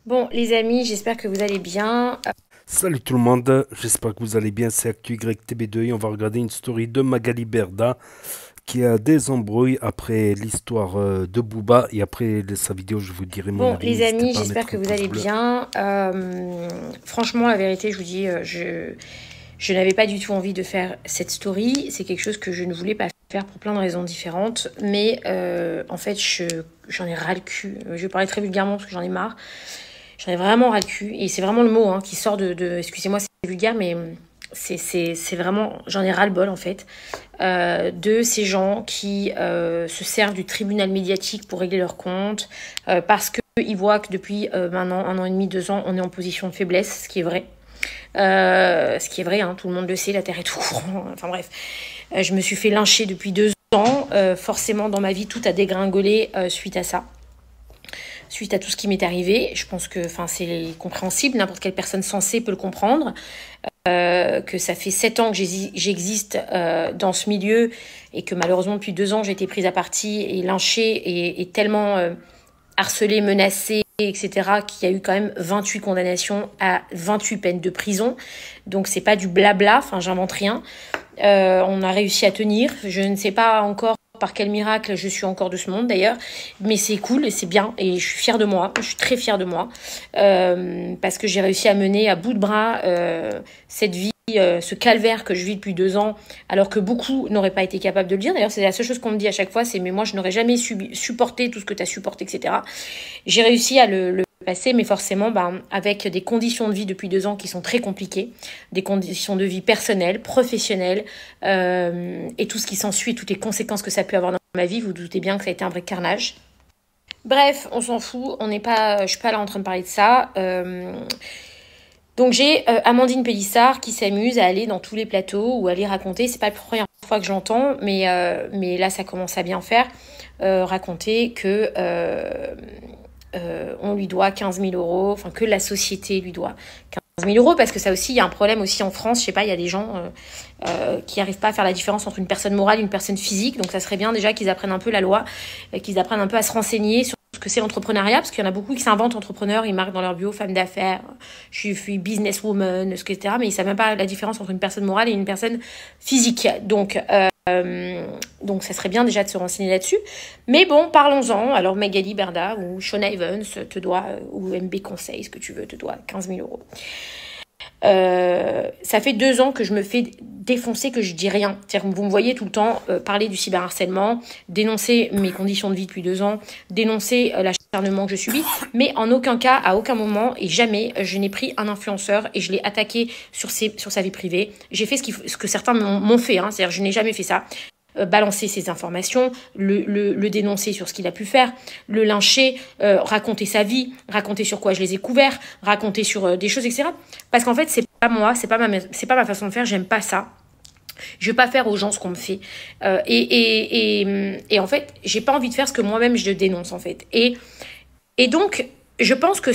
Bon, les amis, j'espère que vous allez bien. Salut tout le monde, j'espère que vous allez bien, c'est ActuYTB2 et on va regarder une story de Magali Berda qui a des embrouilles après l'histoire de Booba et après sa vidéo je vous dirai mon Bon, avis, les n'hésitez amis, pas à j'espère mettre que un vous pouce allez bleu. bien. Franchement, la vérité, je vous dis, je n'avais pas du tout envie de faire cette story. C'est quelque chose que je ne voulais pas faire pour plein de raisons différentes. Mais en fait, j'en ai ras le cul. Je vais parler très vulgairement parce que j'en ai marre. J'en ai vraiment ras le cul. Et c'est vraiment le mot qui sort excusez-moi, c'est vulgaire, mais c'est vraiment... J'en ai ras le bol, en fait. De ces gens qui se servent du tribunal médiatique pour régler leurs comptes, parce qu'ils voient que depuis maintenant 1 an et demi, 2 ans, on est en position de faiblesse, ce qui est vrai. Ce qui est vrai, hein, tout le monde le sait, la Terre est au courant. Enfin bref, je me suis fait lyncher depuis 2 ans. Forcément, dans ma vie, tout a dégringolé suite à ça. Suite à tout ce qui m'est arrivé, je pense que c'est compréhensible, n'importe quelle personne sensée peut le comprendre. Que ça fait 7 ans que j'existe dans ce milieu et que malheureusement depuis 2 ans j'ai été prise à partie et lynchée et tellement harcelée, menacée, etc., qu'il y a eu quand même 28 condamnations à 28 peines de prison. Donc c'est pas du blabla, j'invente rien. On a réussi à tenir. Je ne sais pas encore par quel miracle je suis encore de ce monde d'ailleurs, mais c'est cool et c'est bien et je suis fière de moi, je suis très fière de moi parce que j'ai réussi à mener à bout de bras cette vie, ce calvaire que je vis depuis 2 ans, alors que beaucoup n'auraient pas été capables de le dire. D'ailleurs, c'est la seule chose qu'on me dit à chaque fois, c'est mais moi je n'aurais jamais supporté tout ce que tu as supporté, etc. J'ai réussi à le passer, mais forcément avec des conditions de vie depuis 2 ans qui sont très compliquées, des conditions de vie personnelles, professionnelles, et tout ce qui s'ensuit, toutes les conséquences que ça a pu avoir dans ma vie. Vous vous doutez bien que ça a été un vrai carnage. Bref, on s'en fout, on n'est pas, je suis pas là en train de parler de ça. Donc j'ai Amandine Pélissard qui s'amuse à aller dans tous les plateaux ou à aller raconter, c'est pas la première fois que j'entends, mais là ça commence à bien faire, raconter que on lui doit 15 000 euros, que la société lui doit 15 000 euros, parce que ça aussi, il y a un problème aussi en France, je sais pas, il y a des gens qui n'arrivent pas à faire la différence entre une personne morale et une personne physique, donc ça serait bien déjà qu'ils apprennent un peu la loi, qu'ils apprennent un peu à se renseigner sur ce que c'est l'entrepreneuriat, parce qu'il y en a beaucoup qui s'inventent entrepreneurs, ils marquent dans leur bio femme d'affaires, je suis businesswoman, etc., mais ils savent même pas la différence entre une personne morale et une personne physique, donc ça serait bien déjà de se renseigner là-dessus. Mais bon, parlons-en. Alors Magali Berda ou Shona Evans te doit, ou MB Conseil, ce que tu veux, te doit 15 000 euros. Ça fait 2 ans que je me fais défoncer, que je dis rien. C'est-à-dire que vous me voyez tout le temps parler du cyberharcèlement, dénoncer mes conditions de vie depuis 2 ans, dénoncer l'acharnement que je subis, mais en aucun cas, à aucun moment et jamais, je n'ai pris un influenceur et je l'ai attaqué sur sa vie privée. J'ai fait ce que certains m'ont fait, c'est-à-dire je n'ai jamais fait ça. Balancer ses informations, le dénoncer sur ce qu'il a pu faire, le lyncher, raconter sa vie, raconter sur quoi je les ai couverts, raconter sur des choses, etc. Parce qu'en fait, c'est pas moi, c'est pas ma façon de faire, j'aime pas ça. Je veux pas faire aux gens ce qu'on me fait. Et en fait, j'ai pas envie de faire ce que moi-même je dénonce, en fait. Et donc, je pense que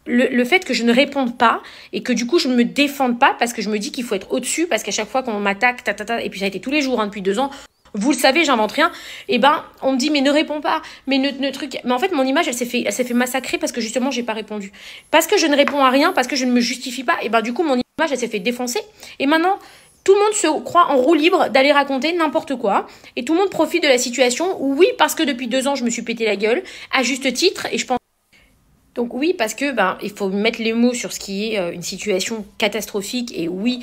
le fait que je ne réponde pas et que du coup je ne me défende pas parce que je me dis qu'il faut être au-dessus, parce qu'à chaque fois qu'on m'attaque, et puis ça a été tous les jours depuis 2 ans, vous le savez, j'invente rien, et on me dit mais ne réponds pas, mais ne truc. Mais en fait mon image elle s'est fait massacrer parce que justement j'ai pas répondu. Parce que je ne réponds à rien, parce que je ne me justifie pas, et du coup mon image elle s'est fait défoncer. Et maintenant, tout le monde se croit en roue libre d'aller raconter n'importe quoi. Et tout le monde profite de la situation. Oui, parce que depuis 2 ans, je me suis pété la gueule, à juste titre. Et je pense donc oui, parce que il faut mettre les mots sur ce qui est une situation catastrophique. Et oui,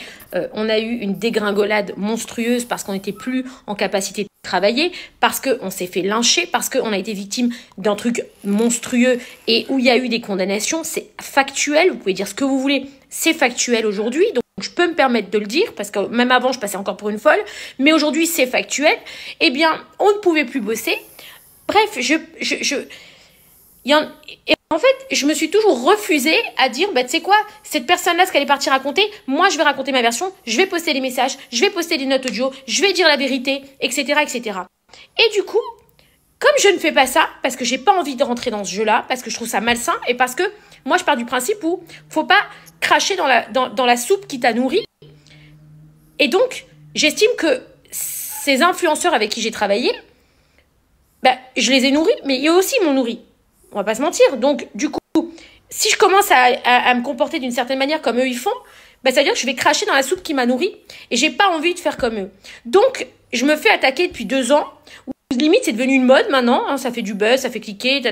on a eu une dégringolade monstrueuse parce qu'on n'était plus en capacité de travailler, parce qu'on s'est fait lyncher, parce qu'on a été victime d'un truc monstrueux et où il y a eu des condamnations. C'est factuel, vous pouvez dire ce que vous voulez, c'est factuel aujourd'hui. Donc je peux me permettre de le dire, parce que même avant, je passais encore pour une folle, mais aujourd'hui, c'est factuel. Eh bien, on ne pouvait plus bosser. Bref, et en fait, je me suis toujours refusée à dire, tu sais quoi, cette personne-là, ce qu'elle est partie raconter, moi, je vais raconter ma version, je vais poster les messages, je vais poster des notes audio, je vais dire la vérité, etc., etc. Et du coup, comme je ne fais pas ça, parce que j'ai pas envie de rentrer dans ce jeu-là, parce que je trouve ça malsain, et parce que moi, je pars du principe où faut pas cracher dans la soupe qui t'a nourri. Et donc, j'estime que ces influenceurs avec qui j'ai travaillé, je les ai nourris, mais eux aussi m'ont nourri. On va pas se mentir. Donc, du coup, si je commence à me comporter d'une certaine manière comme eux ils font, bah, ça veut dire que je vais cracher dans la soupe qui m'a nourri et j'ai pas envie de faire comme eux. Donc, je me fais attaquer depuis 2 ans. Où, limite, c'est devenu une mode maintenant. Hein, ça fait du buzz, ça fait cliquer,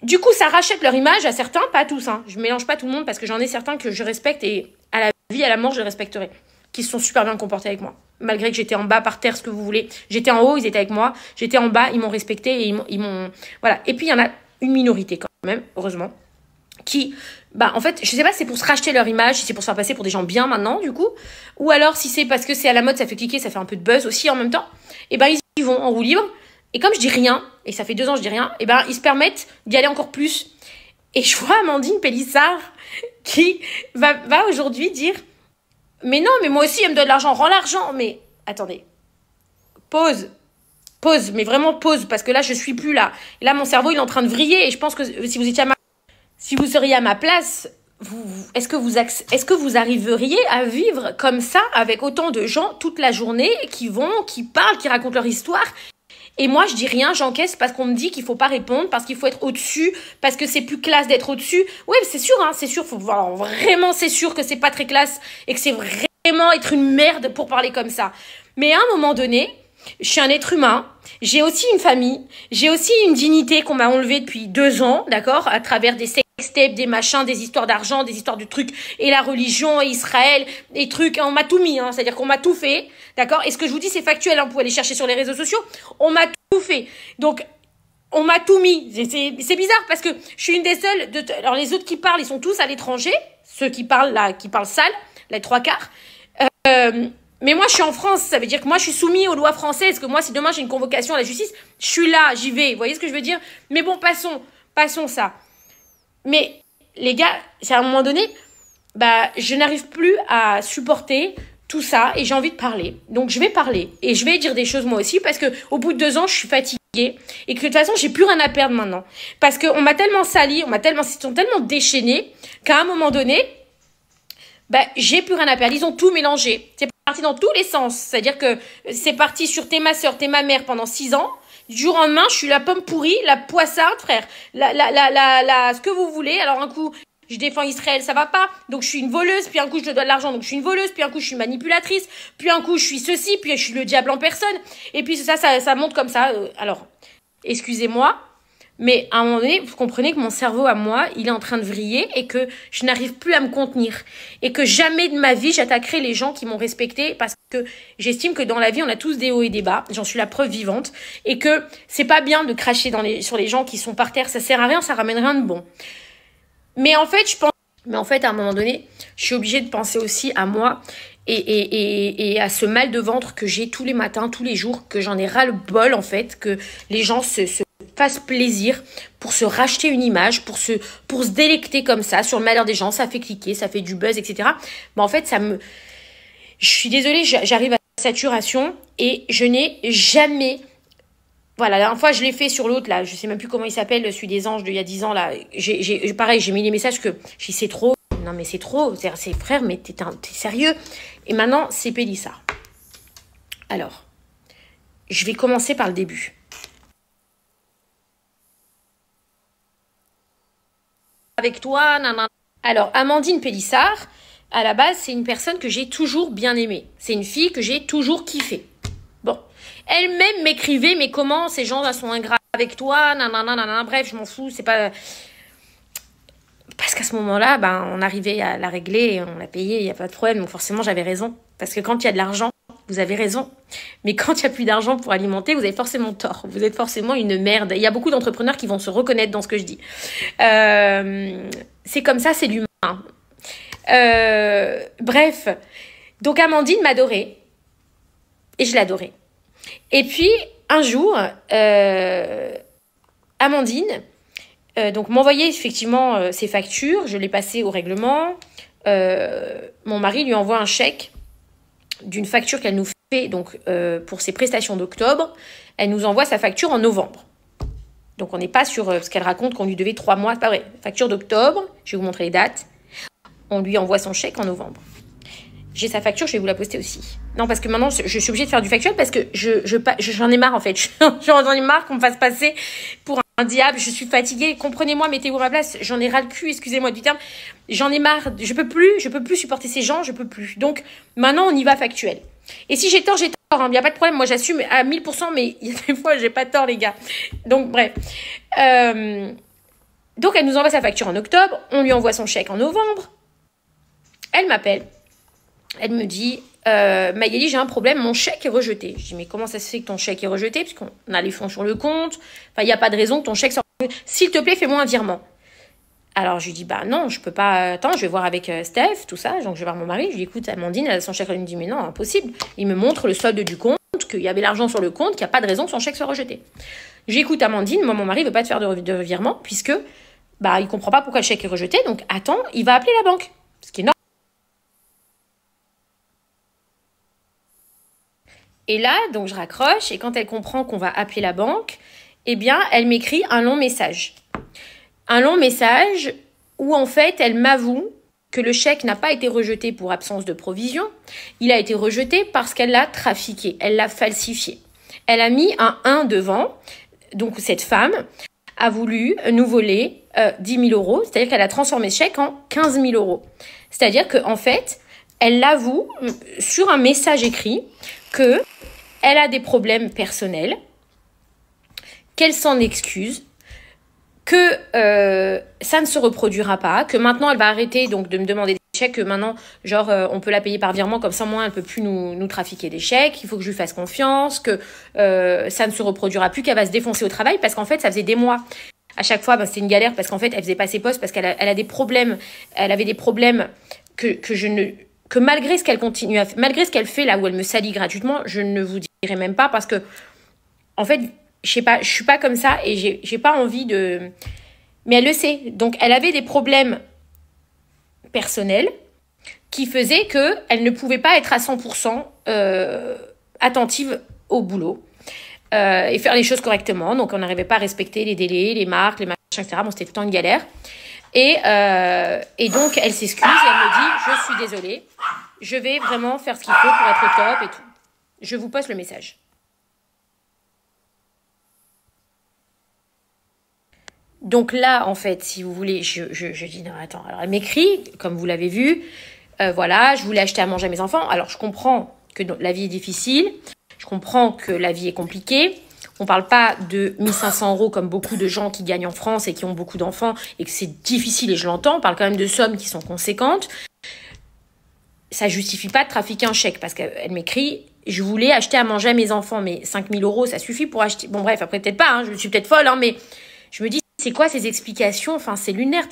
Du coup, ça rachète leur image à certains, pas à tous. Hein. Je mélange pas tout le monde parce que j'en ai certains que je respecte et à la vie, à la mort, je les respecterai. Qui se sont super bien comportés avec moi. Malgré que j'étais en bas, par terre, ce que vous voulez. J'étais en haut, ils étaient avec moi. J'étais en bas, ils m'ont respecté et ils m'ont... Voilà. Et puis, il y en a une minorité quand même, heureusement, qui, bah, en fait, je sais pas si c'est pour se racheter leur image, si c'est pour se faire passer pour des gens bien maintenant, du coup, ou alors si c'est parce que c'est à la mode, ça fait cliquer, ça fait un peu de buzz aussi en même temps, et ben, ils y vont en roue libre, et comme je dis rien, et ça fait 2 ans que je dis rien, et ben, ils se permettent d'y aller encore plus. Et je vois Amandine Pélissard qui va aujourd'hui dire, mais non, mais moi aussi, elle me donne de l'argent, rends l'argent, mais attendez, pause, mais vraiment pause, parce que là, je suis plus là. Et là, mon cerveau, il est en train de vriller, et je pense que si vous seriez à ma place, est-ce que vous arriveriez à vivre comme ça avec autant de gens toute la journée qui parlent, qui racontent leur histoire? Et moi, je dis rien, j'encaisse parce qu'on me dit qu'il faut pas répondre, parce qu'il faut être au-dessus, parce que c'est plus classe d'être au-dessus. Oui, c'est sûr, hein, c'est sûr. Alors, vraiment, c'est sûr que c'est pas très classe et que c'est vraiment être une merde pour parler comme ça. Mais à un moment donné, je suis un être humain, j'ai aussi une famille, j'ai aussi une dignité qu'on m'a enlevée depuis 2 ans, d'accord, à travers des sextapes, des machins, des histoires d'argent, des histoires de trucs, et la religion, et Israël, et trucs, on m'a tout mis, hein, c'est-à-dire qu'on m'a tout fait, d'accord, et ce que je vous dis, c'est factuel, hein, vous pouvez aller chercher sur les réseaux sociaux, on m'a tout fait, donc, on m'a tout mis, c'est bizarre, parce que je suis une des seules, alors les autres qui parlent, ils sont tous à l'étranger, ceux qui parlent là, qui parlent sale, les 3/4, mais moi, je suis en France, ça veut dire que moi, je suis soumis aux lois françaises, que moi, si demain j'ai une convocation à la justice, je suis là, j'y vais. Vous voyez ce que je veux dire? Mais bon, passons ça. Mais les gars, c'est à un moment donné, bah, je n'arrive plus à supporter tout ça et j'ai envie de parler. Donc, je vais parler et je vais dire des choses moi aussi parce que au bout de 2 ans, je suis fatiguée et que de toute façon, j'ai plus rien à perdre maintenant. Parce qu'on m'a tellement sali, ils sont tellement déchaînés qu'à un moment donné, bah, j'ai plus rien à perdre. Ils ont tout mélangé. C'est parti dans tous les sens. C'est-à-dire que c'est parti sur t'es ma soeur, t'es ma mère pendant 6 ans. Du jour au lendemain, je suis la pomme pourrie, la poissarde, frère. Ce que vous voulez. Alors, un coup, je défends Israël, ça va pas. Donc, je suis une voleuse. Puis, un coup, je te donne de l'argent. Donc, je suis une voleuse. Puis, un coup, je suis manipulatrice. Puis, un coup, je suis ceci. Puis, je suis le diable en personne. Et puis, ça monte comme ça. Alors, excusez-moi. Mais à un moment donné, vous comprenez que mon cerveau à moi, il est en train de vriller et que je n'arrive plus à me contenir. Et que jamais de ma vie, j'attaquerai les gens qui m'ont respecté parce que j'estime que dans la vie, on a tous des hauts et des bas. J'en suis la preuve vivante. Et que c'est pas bien de cracher sur les gens qui sont par terre. Ça sert à rien, ça ramène rien de bon. Mais en fait, à un moment donné, je suis obligée de penser aussi à moi et à ce mal de ventre que j'ai tous les matins, tous les jours, que j'en ai ras le bol en fait, que les gens se fassent plaisir pour se racheter une image, pour se délecter comme ça sur le malheur des gens, ça fait cliquer, ça fait du buzz, etc. Mais en fait, je suis désolée, j'arrive à saturation et je n'ai jamais... Voilà, la dernière fois, je l'ai fait sur l'autre, là, je sais même plus comment il s'appelle, celui des anges d'il y a 10 ans, là. Pareil, j'ai mis les messages que j'ai dit, c'est trop. Non, mais c'est trop. C'est frère, mais t'es sérieux. Et maintenant, c'est Pélissard. Alors, je vais commencer par le début. Avec toi, nanana. Alors, Amandine Pélissard, à la base, c'est une personne que j'ai toujours bien aimée. C'est une fille que j'ai toujours kiffée. Bon. Elle-même m'écrivait, mais comment ces gens-là sont ingrats avec toi, nanana, bref, je m'en fous, c'est pas... Parce qu'à ce moment-là, on arrivait à la régler, on l'a payé, il n'y a pas de problème, donc forcément, j'avais raison. Parce que quand il y a de l'argent, vous avez raison. Mais quand il n'y a plus d'argent pour alimenter, vous avez forcément tort. Vous êtes forcément une merde. Il y a beaucoup d'entrepreneurs qui vont se reconnaître dans ce que je dis. C'est comme ça, c'est l'humain. Bref. Donc, Amandine m'adorait. Et je l'adorais. Et puis, un jour, Amandine donc m'envoyait effectivement ses factures. Je l'ai passé au règlement. Mon mari lui envoie un chèque d'une facture qu'elle nous fait donc, pour ses prestations d'octobre. Elle nous envoie sa facture en novembre. Donc, on n'est pas sur ce qu'elle raconte qu'on lui devait 3 mois. C'est pas vrai. Facture d'octobre, je vais vous montrer les dates. On lui envoie son chèque en novembre. J'ai sa facture, je vais vous la poster aussi. Non, parce que maintenant, je suis obligée de faire du factuel parce que j'en ai marre, en fait. J'en ai marre qu'on me fasse passer pour un diable, je suis fatiguée, comprenez-moi, mettez-vous à ma place, j'en ai ras le cul, excusez-moi du terme, j'en ai marre, je peux plus supporter ces gens, je peux plus. Donc, maintenant, on y va factuel. Et si j'ai tort, il n'y a pas de problème, moi j'assume à 1000%, mais il y a des fois, j'ai pas tort, les gars. Donc, bref. Donc, elle nous envoie sa facture en octobre, on lui envoie son chèque en novembre. Elle m'appelle, elle me dit, Magali, j'ai un problème, mon chèque est rejeté. Je dis, mais comment ça se fait que ton chèque est rejeté? Puisqu'on a les fonds sur le compte, enfin, il n'y a pas de raison que ton chèque soit rejeté. S'il te plaît, fais-moi un virement. Alors, je lui dis, bah non, je peux pas, attends, je vais voir avec Steph, tout ça. Donc, je vais voir mon mari, je lui dis, écoute, Amandine, elle a son chèque. Elle me dit, mais non, impossible. Il me montre le solde du compte, qu'il y avait l'argent sur le compte, qu'il n'y a pas de raison que son chèque soit rejeté. J'écoute Amandine, moi, mon mari ne veut pas te faire de virement, puisque, bah, il comprend pas pourquoi le chèque est rejeté. Donc, attends, il va appeler la banque. Ce qui est normal. Et là, donc, je raccroche, et quand elle comprend qu'on va appeler la banque, eh bien, elle m'écrit un long message. Un long message où, en fait, elle m'avoue que le chèque n'a pas été rejeté pour absence de provision. Il a été rejeté parce qu'elle l'a trafiqué, elle l'a falsifié. Elle a mis un 1 devant. Donc, cette femme a voulu nous voler 10 000 euros. C'est-à-dire qu'elle a transformé ce chèque en 15 000 euros. C'est-à-dire qu'en fait, elle l'avoue sur un message écrit qu'elle a des problèmes personnels, qu'elle s'en excuse, que ça ne se reproduira pas, que maintenant elle va arrêter donc de me demander des chèques, que maintenant genre on peut la payer par virement, comme ça moi elle peut plus nous trafiquer des chèques, il faut que je lui fasse confiance, que ça ne se reproduira plus, qu'elle va se défoncer au travail, parce qu'en fait ça faisait des mois. À chaque fois, c'était une galère parce qu'en fait elle faisait pas ses postes, parce qu'elle a des problèmes, elle avait des problèmes que malgré ce qu'elle continue à faire, malgré ce qu'elle fait là où elle me salit gratuitement, je ne vous dirai même pas, parce que en fait je sais pas, je suis pas comme ça et j'ai pas envie de... Mais elle le sait. Donc, elle avait des problèmes personnels qui faisaient qu'elle ne pouvait pas être à 100% attentive au boulot et faire les choses correctement. Donc, on n'arrivait pas à respecter les délais, les marques, les machins, etc. Bon, c'était tout le temps une galère. Et donc, elle s'excuse et elle me dit, je suis désolée, je vais vraiment faire ce qu'il faut pour être au top et tout. Je vous poste le message. Donc là, en fait, si vous voulez, je dis non, attends. Alors elle m'écrit, comme vous l'avez vu, voilà, je voulais acheter à manger à mes enfants. Alors je comprends que la vie est difficile, je comprends que la vie est compliquée. On parle pas de 1 500 euros comme beaucoup de gens qui gagnent en France et qui ont beaucoup d'enfants et que c'est difficile, et je l'entends. On parle quand même de sommes qui sont conséquentes. Ça justifie pas de trafiquer un chèque, parce qu'elle m'écrit, je voulais acheter à manger à mes enfants, mais 5 000 euros, ça suffit pour acheter. Bon bref, après peut-être pas, hein, je suis peut-être folle, hein, mais je me dis, c'est quoi ces explications? Enfin, c'est lunaire.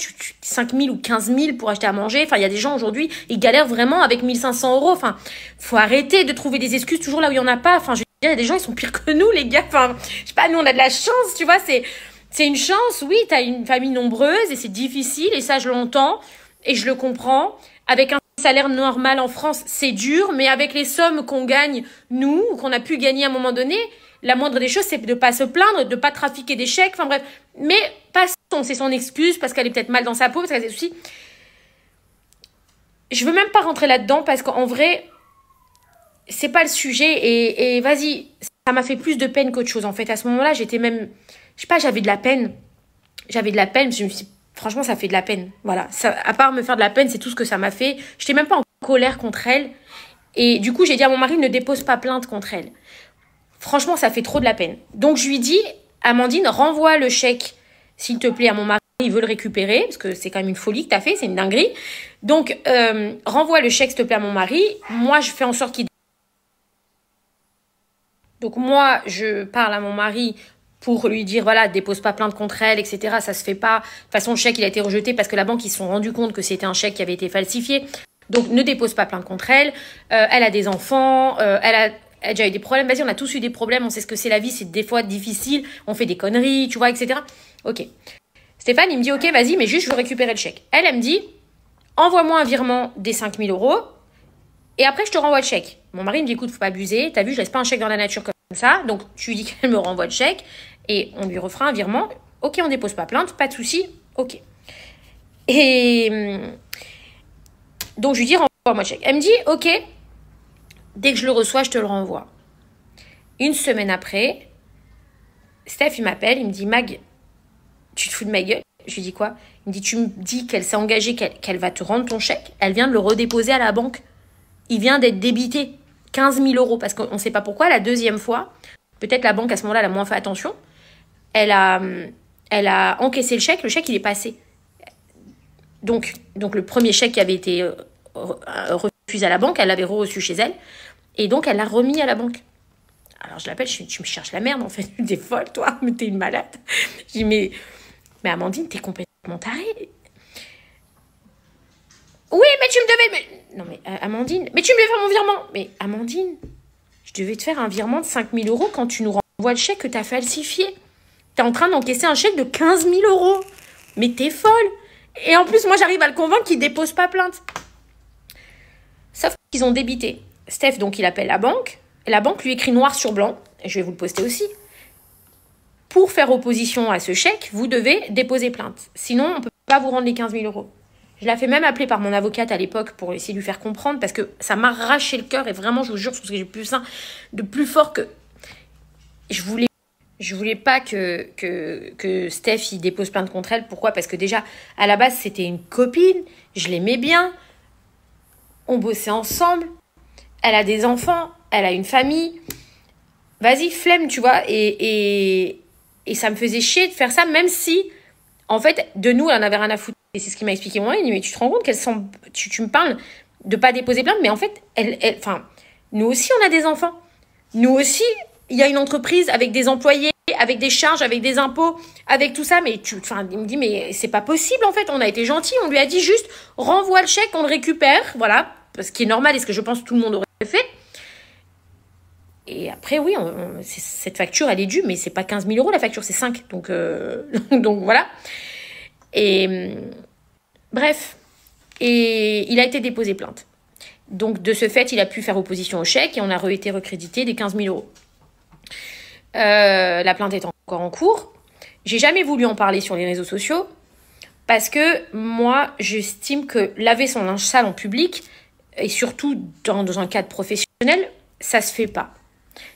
5 000 ou 15 000 pour acheter à manger. Enfin, il y a des gens aujourd'hui, ils galèrent vraiment avec 1 500 euros. Enfin, faut arrêter de trouver des excuses toujours là où il y en a pas. Enfin, je veux dire, il y a des gens, ils sont pires que nous, les gars. Enfin, je sais pas, nous, on a de la chance, tu vois. C'est une chance, oui. T'as une famille nombreuse et c'est difficile. Et ça, je l'entends et je le comprends. Avec un salaire normal en France, c'est dur. Mais avec les sommes qu'on gagne, nous, ou qu'on a pu gagner à un moment donné, la moindre des choses, c'est de pas se plaindre, de pas trafiquer des chèques, enfin bref. Mais passons, c'est son excuse, parce qu'elle est peut-être mal dans sa peau, parce qu'elle a des soucis. Je veux même pas rentrer là-dedans, parce qu'en vrai, c'est pas le sujet, et vas-y, ça m'a fait plus de peine qu'autre chose, en fait. À ce moment-là, j'étais même, je sais pas, j'avais de la peine. Je me suis dit, franchement, ça fait de la peine. Voilà, ça, à part me faire de la peine, c'est tout ce que ça m'a fait. J'étais même pas en colère contre elle. Et du coup, j'ai dit à mon mari, ne dépose pas plainte contre elle. Franchement, ça fait trop de la peine. Donc, je lui dis, Amandine, renvoie le chèque, s'il te plaît, à mon mari. Il veut le récupérer, parce que c'est quand même une folie que tu as fait, c'est une dinguerie. Donc, renvoie le chèque, s'il te plaît, à mon mari. Moi, je fais en sorte qu'il... Donc, moi, je parle à mon mari pour lui dire, voilà, dépose pas plainte contre elle, etc. Ça se fait pas. De toute façon, le chèque, il a été rejeté parce que la banque, ils se sont rendus compte que c'était un chèque qui avait été falsifié. Donc, ne dépose pas plainte contre elle. Elle a des enfants, elle a déjà eu des problèmes. Vas-y, on a tous eu des problèmes. On sait ce que c'est la vie. C'est des fois difficile. On fait des conneries, tu vois, etc. Ok. Stéphane, il me dit, ok, vas-y, mais juste, je veux récupérer le chèque. Elle me dit, envoie-moi un virement des 5 000 euros et après, je te renvoie le chèque. Mon mari me dit, écoute, faut pas abuser. T'as vu, je laisse pas un chèque dans la nature comme ça. Donc, tu lui dis qu'elle me renvoie le chèque et on lui refera un virement. Ok, on dépose pas plainte, pas de souci. Ok. Et donc, je lui dis, renvoie-moi le chèque. Elle me dit, ok, dès que je le reçois, je te le renvoie. Une semaine après, Steph, il m'appelle, il me dit, Mag, tu te fous de ma gueule? Je lui dis quoi? Il me dit, tu me dis qu'elle s'est engagée, qu'elle va te rendre ton chèque. Elle vient de le redéposer à la banque. Il vient d'être débité 15 000 euros. Parce qu'on ne sait pas pourquoi, la deuxième fois, peut-être la banque à ce moment-là, elle a moins fait attention. Elle a encaissé le chèque il est passé. Donc le premier chèque qui avait été refusé à la banque, elle l'avait reçu chez elle. Et donc, elle l'a remis à la banque. Alors, je l'appelle, tu me cherches la merde, en fait. T'es folle, toi, mais t'es une malade. Je dis, mais Amandine, t'es complètement tarée. Oui, mais tu me devais... Non, mais Amandine, mais tu me devais faire mon virement. Mais Amandine, je devais te faire un virement de 5 000 euros quand tu nous renvoies le chèque que t'as falsifié. T'es en train d'encaisser un chèque de 15 000 euros. Mais t'es folle. Et en plus, moi, j'arrive à le convaincre qu'il dépose pas plainte. Sauf qu'ils ont débité. Steph, donc, il appelle la banque. Et la banque lui écrit noir sur blanc. Et je vais vous le poster aussi. Pour faire opposition à ce chèque, vous devez déposer plainte. Sinon, on ne peut pas vous rendre les 15 000 euros. Je l'ai fait même appeler par mon avocate à l'époque pour essayer de lui faire comprendre parce que ça m'a arraché le cœur et vraiment, je vous jure, c'est ce que j'ai de plus fort que... Je voulais pas que Steph il dépose plainte contre elle. Pourquoi? Parce que déjà, à la base, c'était une copine. Je l'aimais bien. On bossait ensemble. Elle a des enfants. Elle a une famille. Vas-y, flemme, tu vois. Et ça me faisait chier de faire ça, même si, en fait, de nous, elle en avait rien à foutre. Et c'est ce qu'il m'a expliqué moi. Il dit, mais tu te rends compte tu me parles de pas déposer plainte, mais en fait, nous aussi, on a des enfants. Nous aussi, il y a une entreprise avec des employés, avec des charges, avec des impôts, avec tout ça. Mais il me dit, mais c'est pas possible, en fait. On a été gentils. On lui a dit juste, renvoie le chèque, on le récupère. Voilà. Ce qui est normal et ce que je pense que tout le monde aurait fait. Et après, oui, cette facture, elle est due, mais c'est pas 15 000 euros la facture, c'est 5. Donc voilà. Et bref. Et il a été déposé plainte. Donc, de ce fait, il a pu faire opposition au chèque et on a été recrédité des 15 000 euros. La plainte est encore en cours. J'ai jamais voulu en parler sur les réseaux sociaux parce que moi, j'estime que laver son linge sale en public et surtout dans un cadre professionnel, ça se fait pas.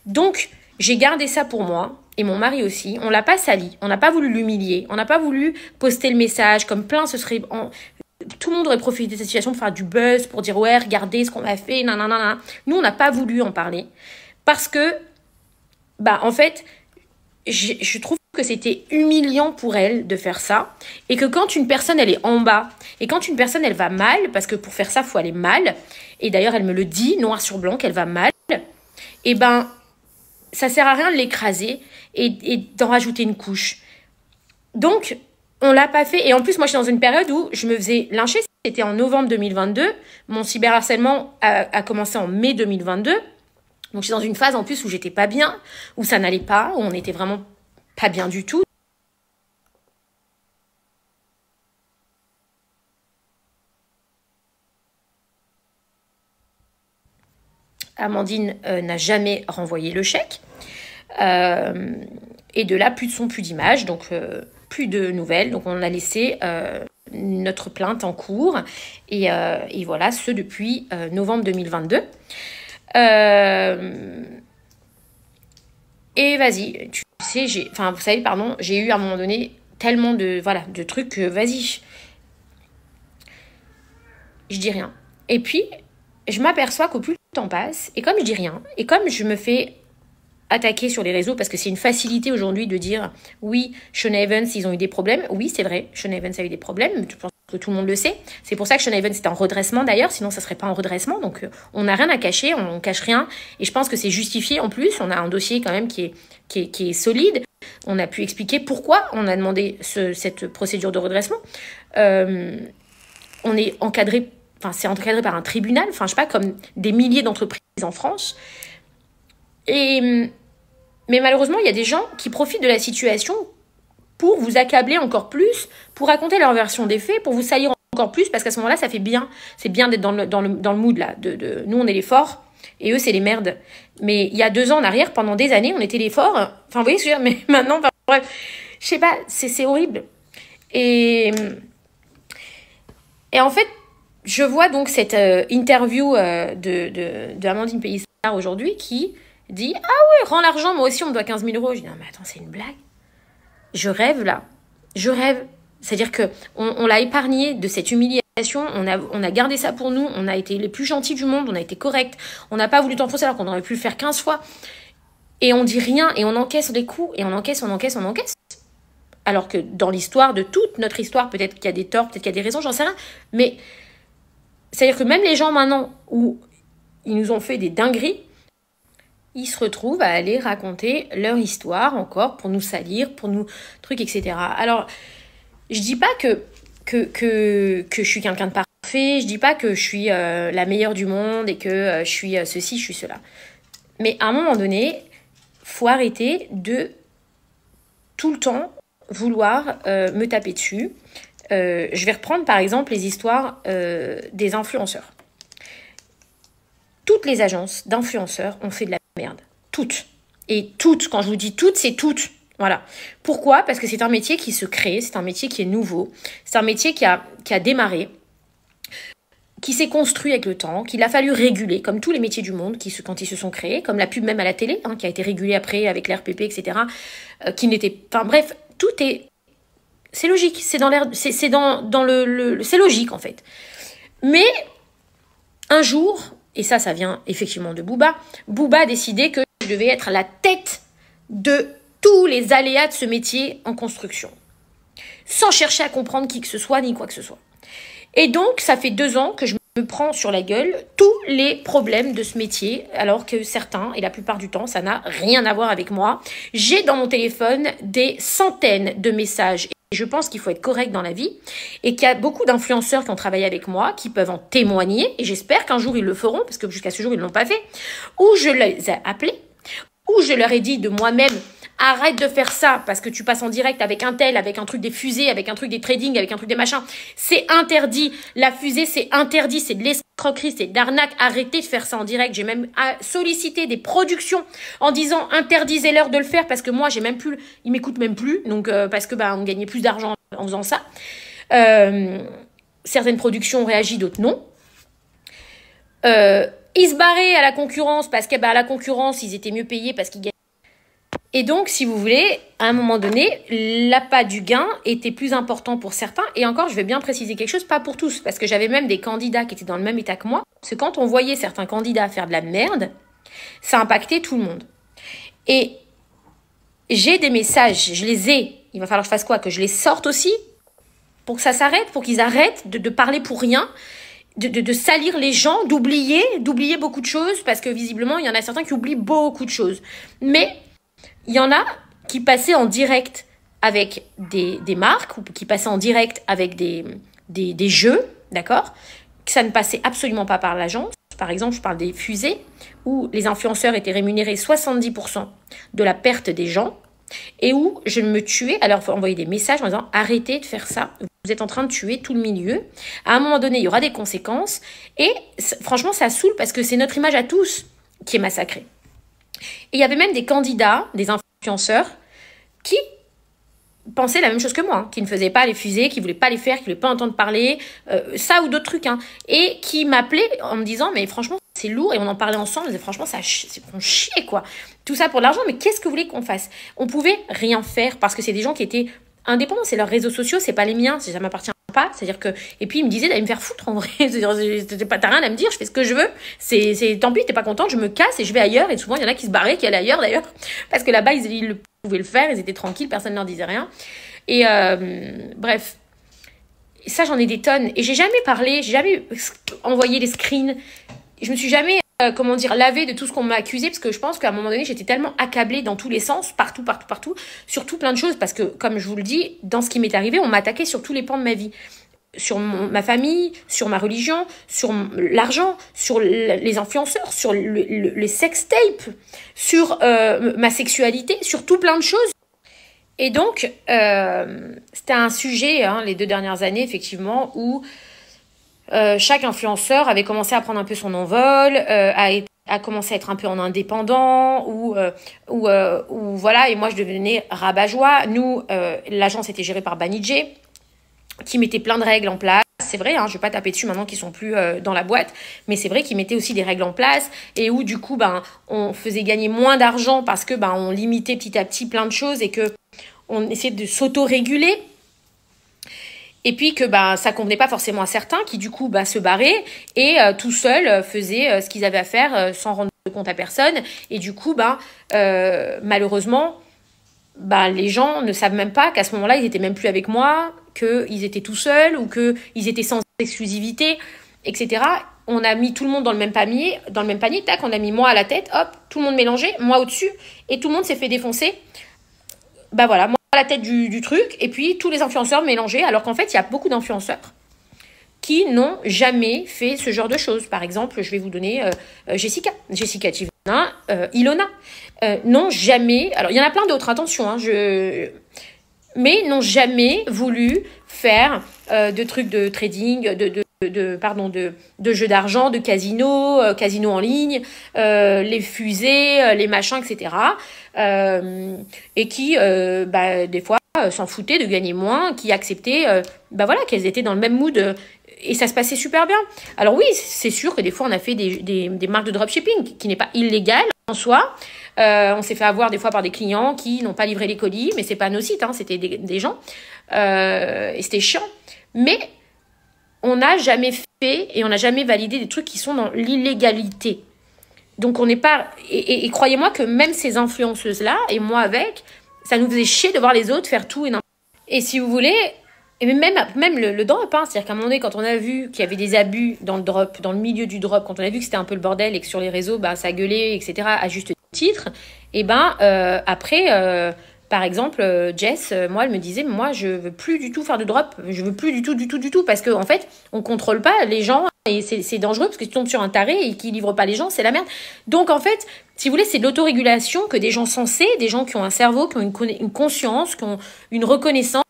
Donc, j'ai gardé ça pour moi et mon mari aussi. On l'a pas sali, on n'a pas voulu l'humilier, on n'a pas voulu poster le message comme plein tout le monde aurait profité de cette situation pour faire du buzz, pour dire ouais, regardez ce qu'on a fait, nanana. Nous, on n'a pas voulu en parler parce que, en fait, je trouve que c'était humiliant pour elle de faire ça et que quand une personne, elle est en bas et quand une personne, elle va mal, parce que pour faire ça, il faut aller mal, et d'ailleurs, elle me le dit, noir sur blanc, qu'elle va mal, et ça sert à rien de l'écraser et d'en rajouter une couche. Donc, on l'a pas fait. Et en plus, moi, je suis dans une période où je me faisais lyncher. C'était en novembre 2022. Mon cyberharcèlement a commencé en mai 2022. Donc, je suis dans une phase en plus où j'étais pas bien, où ça n'allait pas, où on était vraiment pas bien du tout. Amandine n'a jamais renvoyé le chèque. Et de là, plus de son, plus d'image. Donc, plus de nouvelles. Donc, on a laissé notre plainte en cours. Et voilà, ce depuis novembre 2022. Et vas-y, tu sais, vous savez, pardon, j'ai eu à un moment donné tellement de trucs que vas-y, je dis rien. Et puis, je m'aperçois qu'au plus le temps passe, et comme je dis rien, et comme je me fais attaquer sur les réseaux, parce que c'est une facilité aujourd'hui de dire oui, Shaughna Evans, ils ont eu des problèmes. Oui, c'est vrai, Shaughna Evans a eu des problèmes, je pense que tout le monde le sait. C'est pour ça que Shaughna Evans est en redressement d'ailleurs, sinon ça serait pas en redressement. Donc on n'a rien à cacher, on cache rien, et je pense que c'est justifié en plus. On a un dossier quand même qui est solide. On a pu expliquer pourquoi on a demandé cette procédure de redressement. On est encadré, c'est encadré par un tribunal, je sais pas, comme des milliers d'entreprises en France. Mais malheureusement, il y a des gens qui profitent de la situation pour vous accabler encore plus, pour raconter leur version des faits, pour vous salir encore plus, parce qu'à ce moment-là, ça fait bien. C'est bien d'être dans le mood, là. Nous, on est les forts, et eux, c'est les merdes. Mais il y a 2 ans en arrière, pendant des années, on était les forts. Vous voyez ce que je veux dire? Mais maintenant, bref, je sais pas, c'est horrible. Et en fait, je vois donc cette interview de Amandine Pélissard aujourd'hui qui dit « Ah ouais, rends l'argent, moi aussi on me doit 15 000 euros. » Je dis « Non mais attends, c'est une blague. Je rêve là. Je rêve. C'est-à-dire qu'on l'a épargné de cette humiliation, on a gardé ça pour nous, on a été les plus gentils du monde, on a été corrects, on n'a pas voulu t'enfoncer alors qu'on aurait pu le faire 15 fois. Et on dit rien, et on encaisse les coups, et on encaisse. Alors que dans l'histoire, de toute notre histoire, peut-être qu'il y a des torts, peut-être qu'il y a des raisons, j'en sais rien. Mais c'est-à-dire que même les gens maintenant, où ils nous ont fait des dingueries, ils se retrouvent à aller raconter leur histoire encore pour nous salir, pour nous trucs, etc. Alors, je dis pas que je suis quelqu'un de parfait, je dis pas que je suis la meilleure du monde et que je suis ceci, je suis cela. Mais à un moment donné, faut arrêter de tout le temps vouloir me taper dessus. Je vais reprendre par exemple les histoires des influenceurs. Toutes les agences d'influenceurs ont fait de la merde. Toutes. Et toutes, quand je vous dis toutes, c'est toutes. Voilà. Pourquoi? Parce que c'est un métier qui se crée, c'est un métier qui est nouveau, c'est un métier qui a démarré, qui s'est construit avec le temps, qu'il a fallu réguler, comme tous les métiers du monde quand ils se sont créés, comme la pub même à la télé, qui a été régulée après avec l'RPP, etc., qui n'était... Enfin bref, tout est... C'est logique, c'est dans l'air... C'est dans le... C'est logique, en fait. Mais, un jour, et ça vient effectivement de Booba, Booba a décidé que je devais être la tête de tous les aléas de ce métier en construction, sans chercher à comprendre qui que ce soit, ni quoi que ce soit. Et donc, ça fait 2 ans que je me prends sur la gueule tous les problèmes de ce métier, alors que certains, et la plupart du temps, ça n'a rien à voir avec moi. J'ai dans mon téléphone des centaines de messages. Et je pense qu'il faut être correct dans la vie et qu'il y a beaucoup d'influenceurs qui ont travaillé avec moi, qui peuvent en témoigner. Et j'espère qu'un jour, ils le feront, parce que jusqu'à ce jour, ils ne l'ont pas fait. Ou je les ai appelés, ou je leur ai dit de moi-même, arrête de faire ça parce que tu passes en direct avec un tel, avec un truc des fusées, avec un truc des trading, avec un truc des machins. C'est interdit. La fusée, c'est interdit. C'est de l'escroquerie, c'est de l'arnaque. Arrêtez de faire ça en direct. J'ai même sollicité des productions en disant interdisez-leur de le faire parce que moi, j'ai même plus, ils m'écoutent même plus. Donc, parce que, on gagnait plus d'argent en faisant ça. Certaines productions ont réagi, d'autres non. Ils se barraient à la concurrence parce que, à la concurrence, ils étaient mieux payés parce qu'ils gagnaient. Et donc, si vous voulez, à un moment donné, l'appât du gain était plus important pour certains. Et encore, je vais bien préciser quelque chose, pas pour tous, parce que j'avais même des candidats qui étaient dans le même état que moi. Parce que quand on voyait certains candidats faire de la merde, ça impactait tout le monde. Et j'ai des messages, je les ai. Il va falloir que je fasse quoi? Que je les sorte aussi pour que ça s'arrête, pour qu'ils arrêtent de parler pour rien, de salir les gens, d'oublier beaucoup de choses, parce que visiblement, il y en a certains qui oublient beaucoup de choses. Mais il y en a qui passaient en direct avec des marques ou qui passaient en direct avec des jeux, d'accord? Que ça ne passait absolument pas par l'agence. Par exemple, je parle des fusées où les influenceurs étaient rémunérés 70% de la perte des gens et où je me tuais à leur envoyer des messages en disant « Arrêtez de faire ça, vous êtes en train de tuer tout le milieu. À un moment donné, il y aura des conséquences. » Et franchement, ça saoule parce que c'est notre image à tous qui est massacrée. Et il y avait même des candidats, des influenceurs, qui pensaient la même chose que moi, qui ne faisaient pas les fusées, qui ne voulaient pas les faire, qui ne voulaient pas entendre parler, ça ou d'autres trucs, et qui m'appelaient en me disant, mais franchement, c'est lourd, et on en parlait ensemble, et franchement, c'est qu'on chie, quoi. Tout ça pour de l'argent, mais qu'est-ce que vous voulez qu'on fasse? On pouvait rien faire, parce que c'est des gens qui étaient indépendants, c'est leurs réseaux sociaux, c'est pas les miens, ça m'appartient pas, c'est-à-dire que, et puis ils me disaient d'aller me faire foutre en vrai, t'as rien à me dire, je fais ce que je veux, c'est tant pis, t'es pas contente, je me casse et je vais ailleurs, et souvent il y en a qui se barraient, qui allaient ailleurs d'ailleurs, parce que là-bas ils pouvaient le faire, ils étaient tranquilles, personne ne leur disait rien, et bref, ça j'en ai des tonnes, et j'ai jamais envoyé les screens, je me suis jamais lavé de tout ce qu'on m'a accusé, parce que je pense qu'à un moment donné, j'étais tellement accablée dans tous les sens, partout, sur tout plein de choses, parce que, comme je vous le dis, dans ce qui m'est arrivé, on m'a attaqué sur tous les pans de ma vie. Sur ma famille, sur ma religion, sur l'argent, sur les influenceurs, sur les sextapes, sur ma sexualité, sur tout plein de choses. Et donc, c'était un sujet, les 2 dernières années, effectivement, où chaque influenceur avait commencé à prendre un peu son envol, a commencé à être un peu en indépendant, ou voilà, et moi je devenais rabat-joie. Nous, l'agence était gérée par Banijé, qui mettait plein de règles en place. C'est vrai, je vais pas taper dessus maintenant qu'ils sont plus dans la boîte, mais c'est vrai qu'ils mettaient aussi des règles en place, et où du coup, on faisait gagner moins d'argent parce que on limitait petit à petit plein de choses, et que on essayait de s'auto-réguler. Et puis que ça convenait pas forcément à certains qui du coup se barraient et tout seuls faisaient ce qu'ils avaient à faire sans rendre compte à personne. Et du coup malheureusement les gens ne savent même pas qu'à ce moment-là ils étaient même plus avec moi, qu'ils étaient tout seuls ou qu'ils étaient sans exclusivité, etc. On a mis tout le monde dans le même panier, tac, on a mis moi à la tête, hop, tout le monde mélangé, moi au-dessus, et tout le monde s'est fait défoncer. Voilà, moi à la tête du truc, et puis tous les influenceurs mélangés, alors qu'en fait, il y a beaucoup d'influenceurs qui n'ont jamais fait ce genre de choses. Par exemple, je vais vous donner Jessica Tivna, Ilona, n'ont jamais, alors il y en a plein d'autres, attention, mais n'ont jamais voulu faire de trucs de trading, de jeux d'argent, de casino en ligne, les fusées, les machins, etc. Et qui, des fois, s'en foutaient de gagner moins, qui acceptaient, qu'elles étaient dans le même mood. Et ça se passait super bien. Alors oui, c'est sûr que des fois, on a fait des marques de dropshipping, qui n'est pas illégal en soi. On s'est fait avoir des fois par des clients qui n'ont pas livré les colis, mais c'est pas nos sites, c'était des gens. Et c'était chiant. Mais on n'a jamais fait et on n'a jamais validé des trucs qui sont dans l'illégalité. Donc on n'est pas... Et croyez-moi que même ces influenceuses-là, et moi avec, ça nous faisait chier de voir les autres faire tout et n'importe quoi. Et si vous voulez... Et même le drop, c'est-à-dire qu'à un moment donné, quand on a vu qu'il y avait des abus dans le drop, dans le milieu du drop, quand on a vu que c'était un peu le bordel et que sur les réseaux, ça gueulait, etc., à juste titre, et après, par exemple, Jess, moi, elle me disait, moi, je veux plus du tout faire de drop, je veux plus du tout, parce qu'en fait, on contrôle pas les gens, et c'est dangereux, parce que tu tombes sur un taré et qui livre pas les gens, c'est la merde. Donc, en fait, si vous voulez, c'est de l'autorégulation que des gens sensés, des gens qui ont un cerveau, qui ont une conscience, qui ont une reconnaissance,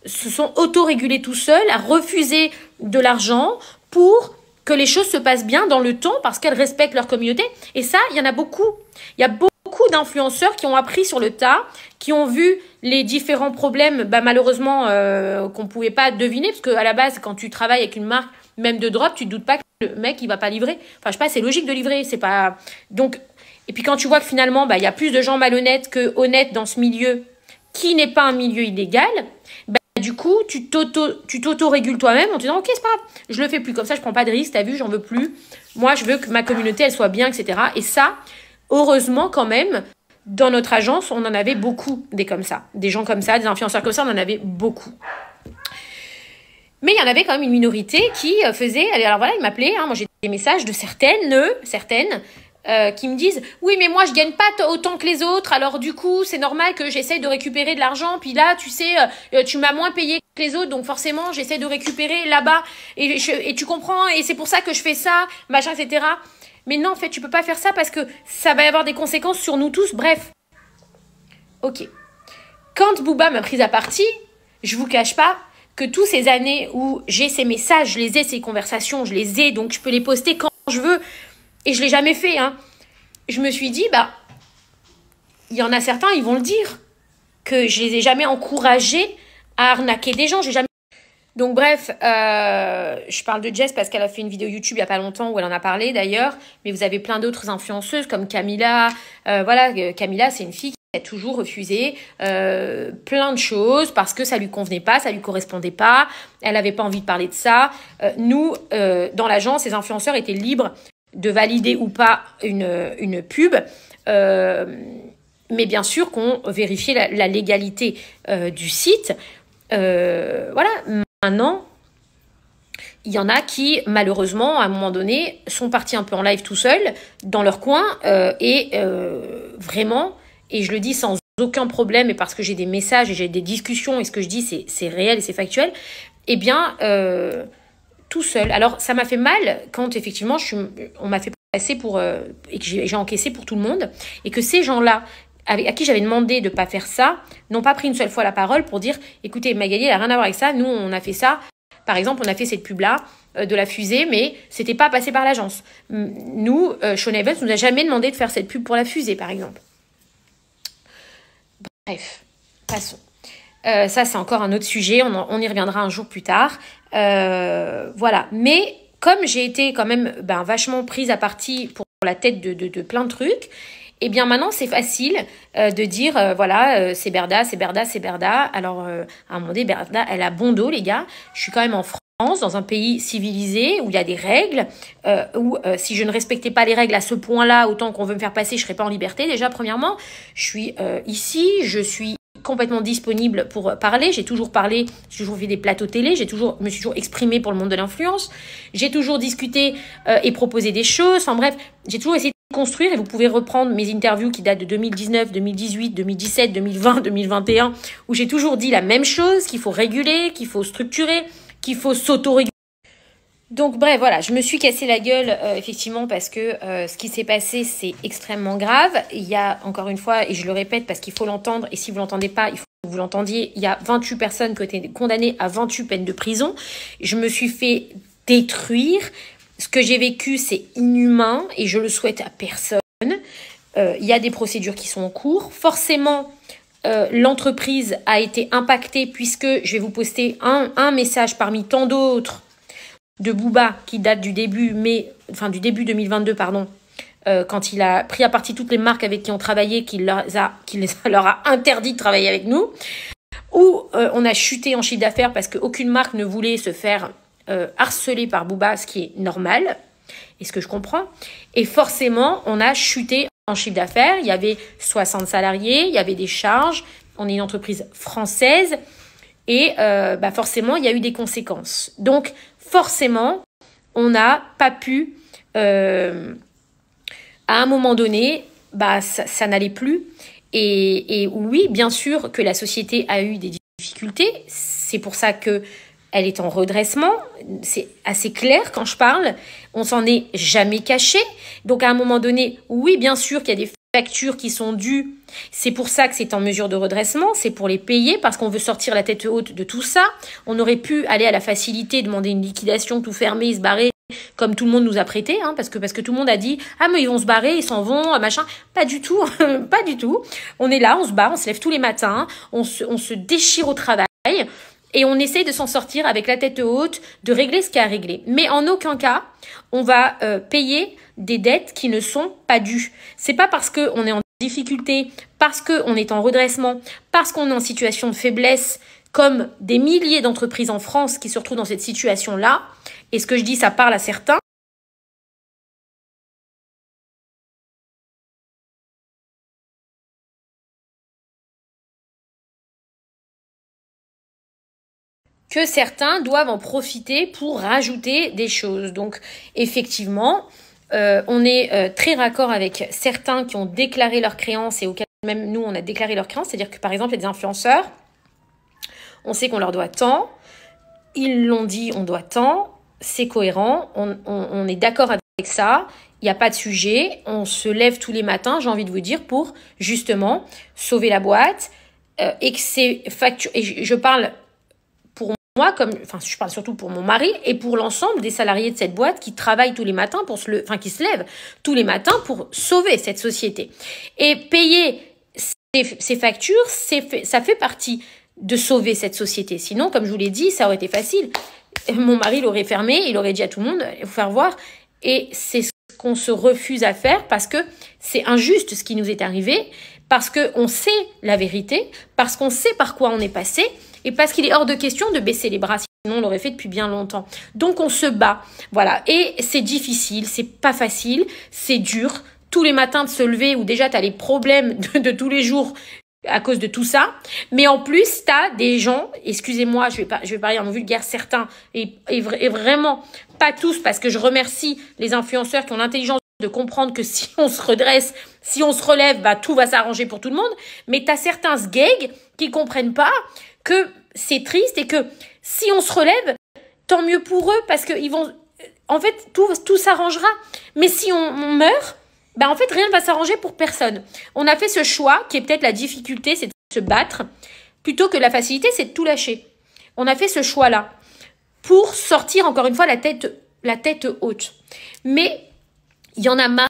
se sont autorégulés tout seuls à refuser de l'argent pour que les choses se passent bien dans le temps parce qu'elles respectent leur communauté. Et ça, il y en a beaucoup. Il y a beaucoup d'influenceurs qui ont appris sur le tas, qui ont vu les différents problèmes, malheureusement, qu'on ne pouvait pas deviner. Parce qu'à la base, quand tu travailles avec une marque, même de drop, tu ne te doutes pas que le mec, il va pas livrer. Enfin, je sais pas, c'est logique de livrer. C'est pas... Donc, et puis quand tu vois que finalement, il y a plus de gens malhonnêtes que honnêtes dans ce milieu, qui n'est pas un milieu illégal, du coup, tu t'auto-régules toi-même en te disant « Ok, c'est pas grave, je le fais plus comme ça, je prends pas de risque, t'as vu, j'en veux plus. Moi, je veux que ma communauté, elle soit bien, etc. » Et ça, heureusement quand même, dans notre agence, on en avait beaucoup des comme ça. Des gens comme ça, des influenceurs comme ça, on en avait beaucoup. Mais il y en avait quand même une minorité qui faisait... Alors voilà, ils m'appelaient, moi j'ai des messages de certaines qui me disent « Oui, mais moi, je gagne pas autant que les autres, alors du coup, c'est normal que j'essaye de récupérer de l'argent, puis là, tu sais, tu m'as moins payé que les autres, donc forcément, j'essaie de récupérer là-bas, et tu comprends, et c'est pour ça que je fais ça, machin, etc. » Mais non, en fait, tu peux pas faire ça parce que ça va y avoir des conséquences sur nous tous, bref. Ok. Quand Booba m'a prise à partie, je vous cache pas que toutes ces années où j'ai ces messages, je les ai, ces conversations, je les ai, donc je peux les poster quand je veux, et je ne l'ai jamais fait, je me suis dit, il y en a certains, ils vont le dire, que je les ai jamais encouragés à arnaquer des gens. J'ai jamais... Donc bref, je parle de Jess parce qu'elle a fait une vidéo YouTube il n'y a pas longtemps où elle en a parlé d'ailleurs, mais vous avez plein d'autres influenceuses comme Camilla. Camilla, c'est une fille qui a toujours refusé plein de choses parce que ça lui convenait pas, ça lui correspondait pas, elle n'avait pas envie de parler de ça. Nous, dans l'agence, les influenceurs étaient libres de valider ou pas une pub, mais bien sûr qu'on vérifiait la légalité du site. Maintenant, il y en a qui, malheureusement, à un moment donné, sont partis un peu en live tout seuls, dans leur coin, vraiment, et je le dis sans aucun problème, et parce que j'ai des messages et j'ai des discussions, et ce que je dis, c'est réel et c'est factuel, tout seul. Alors, ça m'a fait mal quand, effectivement, on m'a fait passer et que j'ai encaissé pour tout le monde, et que ces gens-là, à qui j'avais demandé de ne pas faire ça, n'ont pas pris une seule fois la parole pour dire « Écoutez, Magali, elle n'a rien à voir avec ça, nous, on a fait ça. Par exemple, on a fait cette pub-là de la fusée, mais c'était pas passé par l'agence. Nous, Sean Evans nous a jamais demandé de faire cette pub pour la fusée, par exemple. » Bref, passons. Ça, c'est encore un autre sujet, on y reviendra un jour plus tard. Voilà, mais comme j'ai été quand même vachement prise à partie pour la tête de plein de trucs, Eh bien maintenant, c'est facile de dire, voilà, c'est Berda, c'est Berda, c'est Berda. Alors, à un moment donné, Berda, elle a bon dos, les gars. Je suis quand même en France, dans un pays civilisé, où il y a des règles, où si je ne respectais pas les règles à ce point-là, autant qu'on veut me faire passer, je ne serais pas en liberté. Déjà, premièrement, je suis ici, je suis complètement disponible pour parler. J'ai toujours parlé, j'ai toujours fait des plateaux télé, me suis toujours exprimée pour le monde de l'influence. J'ai toujours discuté et proposé des choses. Enfin bref, j'ai toujours essayé de construire, et vous pouvez reprendre mes interviews qui datent de 2019, 2018, 2017, 2020, 2021, où j'ai toujours dit la même chose, qu'il faut réguler, qu'il faut structurer, qu'il faut s'auto-réguler. Donc bref, voilà, je me suis cassé la gueule effectivement parce que ce qui s'est passé, c'est extrêmement grave. Il y a, encore une fois, et je le répète parce qu'il faut l'entendre, et si vous l'entendez pas, il faut que vous l'entendiez, il y a 28 personnes qui ont été condamnées à 28 peines de prison. Je me suis fait détruire. Ce que j'ai vécu, c'est inhumain et je le souhaite à personne. Il y a des procédures qui sont en cours. Forcément, l'entreprise a été impactée puisque je vais vous poster un message parmi tant d'autres de Booba qui date du début 2022, pardon, quand il a pris à partie toutes les marques avec qui on travaillait, qu'il leur a interdit de travailler avec nous, où on a chuté en chiffre d'affaires parce qu'aucune marque ne voulait se faire harceler par Booba, ce qui est normal, et ce que je comprends. Et forcément, on a chuté en chiffre d'affaires. Il y avait 60 salariés, il y avait des charges. On est une entreprise française. Et forcément, il y a eu des conséquences. Donc, forcément, on n'a pas pu, à un moment donné, ça n'allait plus. Et oui, bien sûr que la société a eu des difficultés. C'est pour ça que elle est en redressement. C'est assez clair quand je parle. On s'en est jamais caché. Donc, à un moment donné, oui, bien sûr qu'il y a des factures qui sont dues. C'est pour ça que c'est en mesure de redressement. C'est pour les payer parce qu'on veut sortir la tête haute de tout ça. On aurait pu aller à la facilité, demander une liquidation, tout fermer, se barrer, comme tout le monde nous a prêté, parce que tout le monde a dit « Ah, mais ils vont se barrer, ils s'en vont, machin. » Pas du tout, pas du tout. On est là, on se bat, on se lève tous les matins, on se déchire au travail. Et on essaye de s'en sortir avec la tête haute, de régler ce qu'il y a à régler. Mais en aucun cas, on va payer des dettes qui ne sont pas dues. C'est pas parce qu'on est en difficulté, parce qu'on est en redressement, parce qu'on est en situation de faiblesse, comme des milliers d'entreprises en France qui se retrouvent dans cette situation-là. Et ce que je dis, ça parle à certains. Que certains doivent en profiter pour rajouter des choses. Donc, effectivement, on est très raccord avec certains qui ont déclaré leurs créances et auxquels même nous, on a déclaré leurs créances. C'est-à-dire que, par exemple, il y a des influenceurs, on sait qu'on leur doit tant, ils l'ont dit, on doit tant, c'est cohérent, on est d'accord avec ça, il n'y a pas de sujet, on se lève tous les matins, j'ai envie de vous dire, pour justement sauver la boîte et que ces factures... Et je parle... Moi, je parle surtout pour mon mari et pour l'ensemble des salariés de cette boîte qui travaillent tous les matins qui se lèvent tous les matins pour sauver cette société. Et payer ces factures, ça fait partie de sauver cette société. Sinon, comme je vous l'ai dit, ça aurait été facile. Mon mari l'aurait fermé, il aurait dit à tout le monde, il faut faire voir. Et c'est ce qu'on se refuse à faire parce que c'est injuste ce qui nous est arrivé, parce qu'on sait la vérité, parce qu'on sait par quoi on est passé, et parce qu'il est hors de question de baisser les bras, sinon on l'aurait fait depuis bien longtemps. Donc on se bat, voilà. Et c'est difficile, c'est pas facile, c'est dur. Tous les matins de se lever où déjà tu as les problèmes de tous les jours à cause de tout ça. Mais en plus, tu as des gens, excusez-moi, je vais parler en vulgaire, certains, et vraiment pas tous, parce que je remercie les influenceurs qui ont l'intelligence de comprendre que si on se redresse, si on se relève, tout va s'arranger pour tout le monde. Mais tu as certains sgegs qui comprennent pas que c'est triste et que si on se relève, tant mieux pour eux parce que ils vont, en fait, tout s'arrangera. Mais si on meurt, en fait, rien ne va s'arranger pour personne. On a fait ce choix qui est peut-être la difficulté, c'est de se battre, plutôt que la facilité, c'est de tout lâcher. On a fait ce choix-là pour sortir, encore une fois, la tête haute. Mais il y en a marre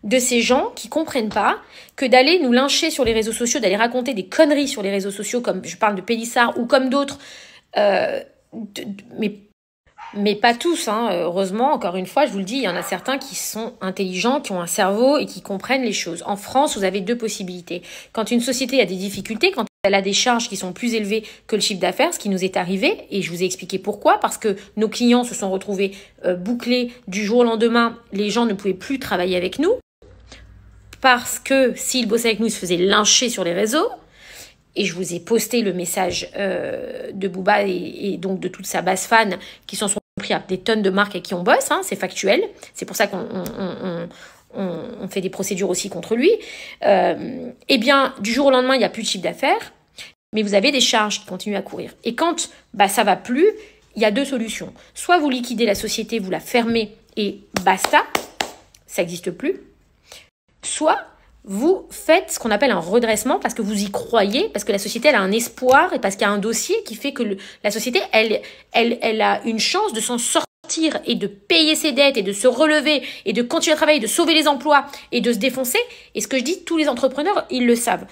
de ces gens qui comprennent pas que d'aller nous lyncher sur les réseaux sociaux, d'aller raconter des conneries sur les réseaux sociaux, comme je parle de Pélissard ou comme d'autres, mais Mais pas tous, hein. Heureusement, encore une fois, je vous le dis, il y en a certains qui sont intelligents, qui ont un cerveau et qui comprennent les choses. En France, vous avez deux possibilités. Quand une société a des difficultés, quand elle a des charges qui sont plus élevées que le chiffre d'affaires, ce qui nous est arrivé, et je vous ai expliqué pourquoi, parce que nos clients se sont retrouvés bouclés du jour au lendemain, les gens ne pouvaient plus travailler avec nous, parce que s'ils bossaient avec nous, ils se faisaient lyncher sur les réseaux. Et je vous ai posté le message de Booba et donc de toute sa base fan qui s'en sont pris à des tonnes de marques avec qui on bosse, hein, c'est factuel. C'est pour ça qu'on fait des procédures aussi contre lui. Eh bien, du jour au lendemain, il n'y a plus de chiffre d'affaires, mais vous avez des charges qui continuent à courir. Et quand ça va plus, il y a deux solutions. Soit vous liquidez la société, vous la fermez et basta, ça n'existe plus. Soit vous faites ce qu'on appelle un redressement parce que vous y croyez, parce que la société elle a un espoir et parce qu'il y a un dossier qui fait que la société elle a une chance de s'en sortir et de payer ses dettes et de se relever et de continuer à travailler, de sauver les emplois et de se défoncer. Et ce que je dis, tous les entrepreneurs, ils le savent.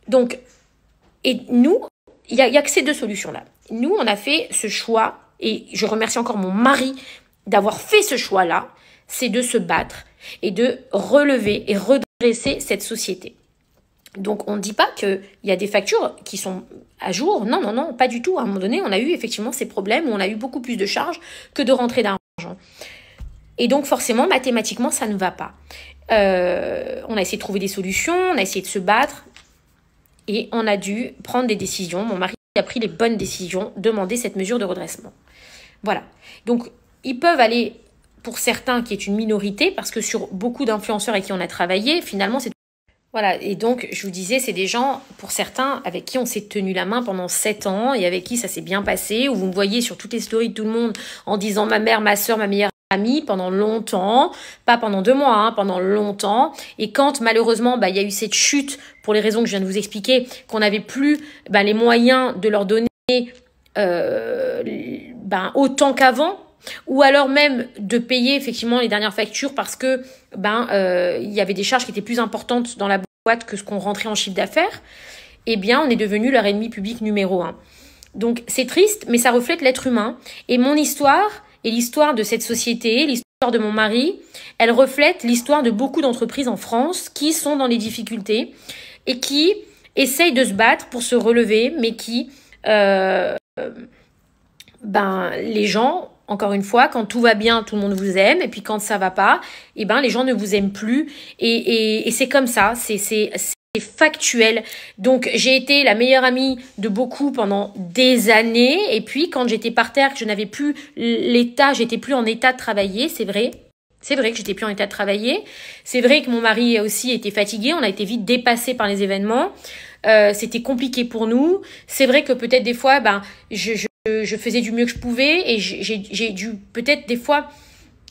Donc, et nous, il y a que ces deux solutions-là. Nous, on a fait ce choix et je remercie encore mon mari d'avoir fait ce choix-là, c'est de se battre et de relever et redresser cette société. Donc, on ne dit pas qu'il y a des factures qui sont à jour. Non, non, non, pas du tout. À un moment donné, on a eu effectivement ces problèmes où on a eu beaucoup plus de charges que de rentrées d'argent. Et donc, forcément, mathématiquement, ça ne va pas. On a essayé de trouver des solutions, on a essayé de se battre et on a dû prendre des décisions. Mon mari a pris les bonnes décisions, demander cette mesure de redressement. Voilà. Donc, ils peuvent aller... pour certains qui est une minorité, parce que sur beaucoup d'influenceurs avec qui on a travaillé, finalement, c'est... Voilà, et donc, je vous disais, c'est des gens, pour certains, avec qui on s'est tenu la main pendant 7 ans, et avec qui ça s'est bien passé, où vous me voyez sur toutes les stories de tout le monde, en disant ma mère, ma soeur, ma meilleure amie, pendant longtemps, pas pendant 2 mois, hein, pendant longtemps, et quand, malheureusement, il y a eu cette chute, pour les raisons que je viens de vous expliquer, qu'on n'avait plus les moyens de leur donner autant qu'avant, ou alors même de payer effectivement les dernières factures parce que il y avait des charges qui étaient plus importantes dans la boîte que ce qu'on rentrait en chiffre d'affaires, eh bien on est devenu leur ennemi public numéro 1. Donc c'est triste, mais ça reflète l'être humain. Et mon histoire et l'histoire de cette société, l'histoire de mon mari, elle reflète l'histoire de beaucoup d'entreprises en France qui sont dans les difficultés et qui essayent de se battre pour se relever, mais qui, les gens... Encore une fois, quand tout va bien, tout le monde vous aime. Et puis quand ça va pas, les gens ne vous aiment plus. Et c'est comme ça, c'est factuel. Donc j'ai été la meilleure amie de beaucoup pendant des années. Et puis quand j'étais par terre, que je n'avais plus j'étais plus en état de travailler, c'est vrai. C'est vrai que j'étais plus en état de travailler. C'est vrai que mon mari aussi était fatigué. On a été vite dépassés par les événements. C'était compliqué pour nous. C'est vrai que peut-être des fois, je faisais du mieux que je pouvais et j'ai dû peut-être des fois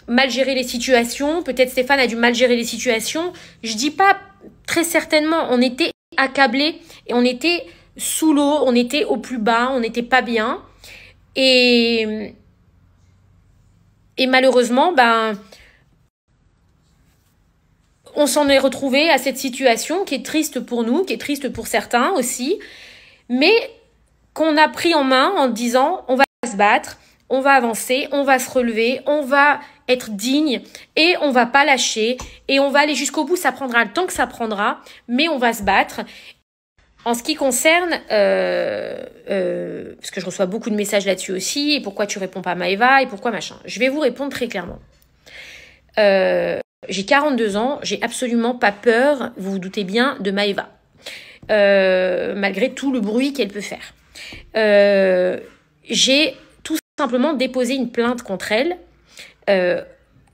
mal gérer les situations. Peut-être Stéphane a dû mal gérer les situations. Je dis pas très certainement. On était accablés et on était sous l'eau. On était au plus bas. On n'était pas bien. Et malheureusement, on s'en est retrouvé à cette situation qui est triste pour nous, qui est triste pour certains aussi, mais qu'on a pris en main en disant on va se battre, on va avancer, on va se relever, on va être digne et on va pas lâcher et on va aller jusqu'au bout. Ça prendra le temps que ça prendra, mais on va se battre. En ce qui concerne, parce que je reçois beaucoup de messages là-dessus aussi, et pourquoi tu réponds pas à Maëva et pourquoi machin. Je vais vous répondre très clairement. J'ai 42 ans, j'ai absolument pas peur, vous vous doutez bien, de Maëva, malgré tout le bruit qu'elle peut faire. J'ai tout simplement déposé une plainte contre elle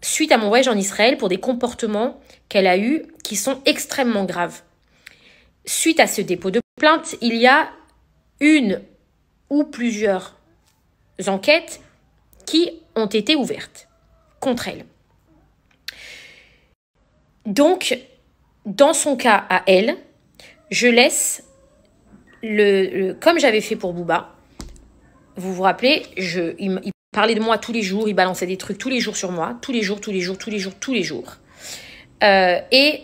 suite à mon voyage en Israël pour des comportements qu'elle a eus qui sont extrêmement graves. Suite à ce dépôt de plainte, il y a une ou plusieurs enquêtes qui ont été ouvertes contre elle. Donc, dans son cas à elle, je laisse comme j'avais fait pour Booba. Vous vous rappelez, il parlait de moi tous les jours, il balançait des trucs tous les jours sur moi, tous les jours. Et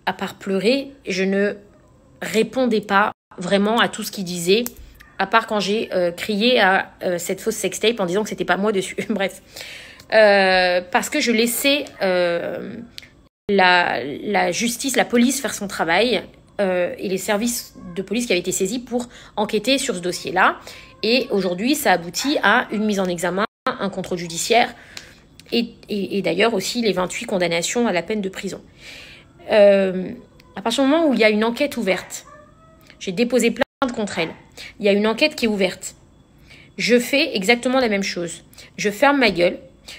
à part pleurer, je ne répondais pas vraiment à tout ce qu'il disait À part quand j'ai crié à cette fausse sextape en disant que c'était pas moi dessus. Bref. Parce que je laissais la justice, la police faire son travail et les services de police qui avaient été saisis pour enquêter sur ce dossier-là. Et aujourd'hui, ça aboutit à une mise en examen, un contrôle judiciaire et d'ailleurs aussi les 28 condamnations à la peine de prison. À partir du moment où il y a une enquête ouverte, j'ai déposé plainte contre elle, il y a une enquête qui est ouverte, je fais exactement la même chose. Je ferme ma gueule,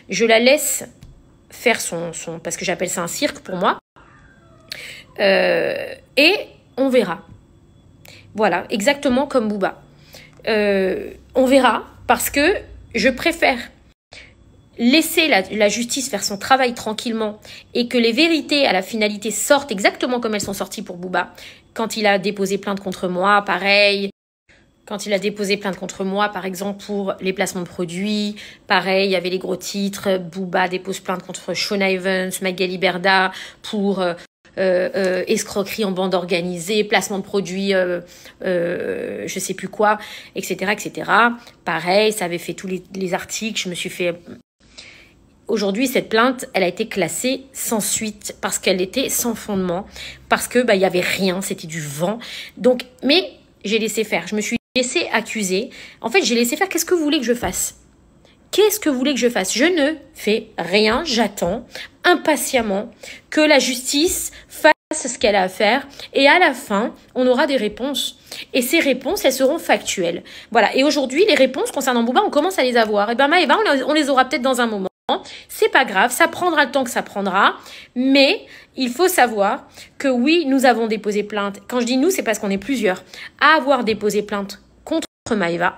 je la laisse faire son parce que j'appelle ça un cirque pour moi, et on verra. Voilà, exactement comme Booba. On verra, parce que je préfère laisser la justice faire son travail tranquillement et que les vérités à la finalité sortent exactement comme elles sont sorties pour Booba. Quand il a déposé plainte contre moi, pareil. Quand il a déposé plainte contre moi, par exemple, pour les placements de produits, pareil, il y avait les gros titres. Booba dépose plainte contre Sean Evans, Magali Berda pour escroquerie en bande organisée, placement de produits, je sais plus quoi, etc., etc. Pareil, ça avait fait tous les articles. Je me suis fait... Aujourd'hui, cette plainte, elle a été classée sans suite parce qu'elle était sans fondement, parce que il y avait rien, c'était du vent. Donc, mais j'ai laissé faire. Je me suis laissé accuser. En fait, j'ai laissé faire. Qu'est-ce que vous voulez que je fasse? Qu'est-ce que vous voulez que je fasse? Je ne fais rien. J'attends impatiemment que la justice fasse ce qu'elle a à faire. Et à la fin, on aura des réponses. Et ces réponses, elles seront factuelles. Voilà. Et aujourd'hui, les réponses concernant Booba, on commence à les avoir. Et Maëva, on les aura peut-être dans un moment. C'est pas grave, ça prendra le temps que ça prendra. Mais il faut savoir que oui, nous avons déposé plainte. Quand je dis nous, c'est parce qu'on est plusieurs à avoir déposé plainte contre Maëva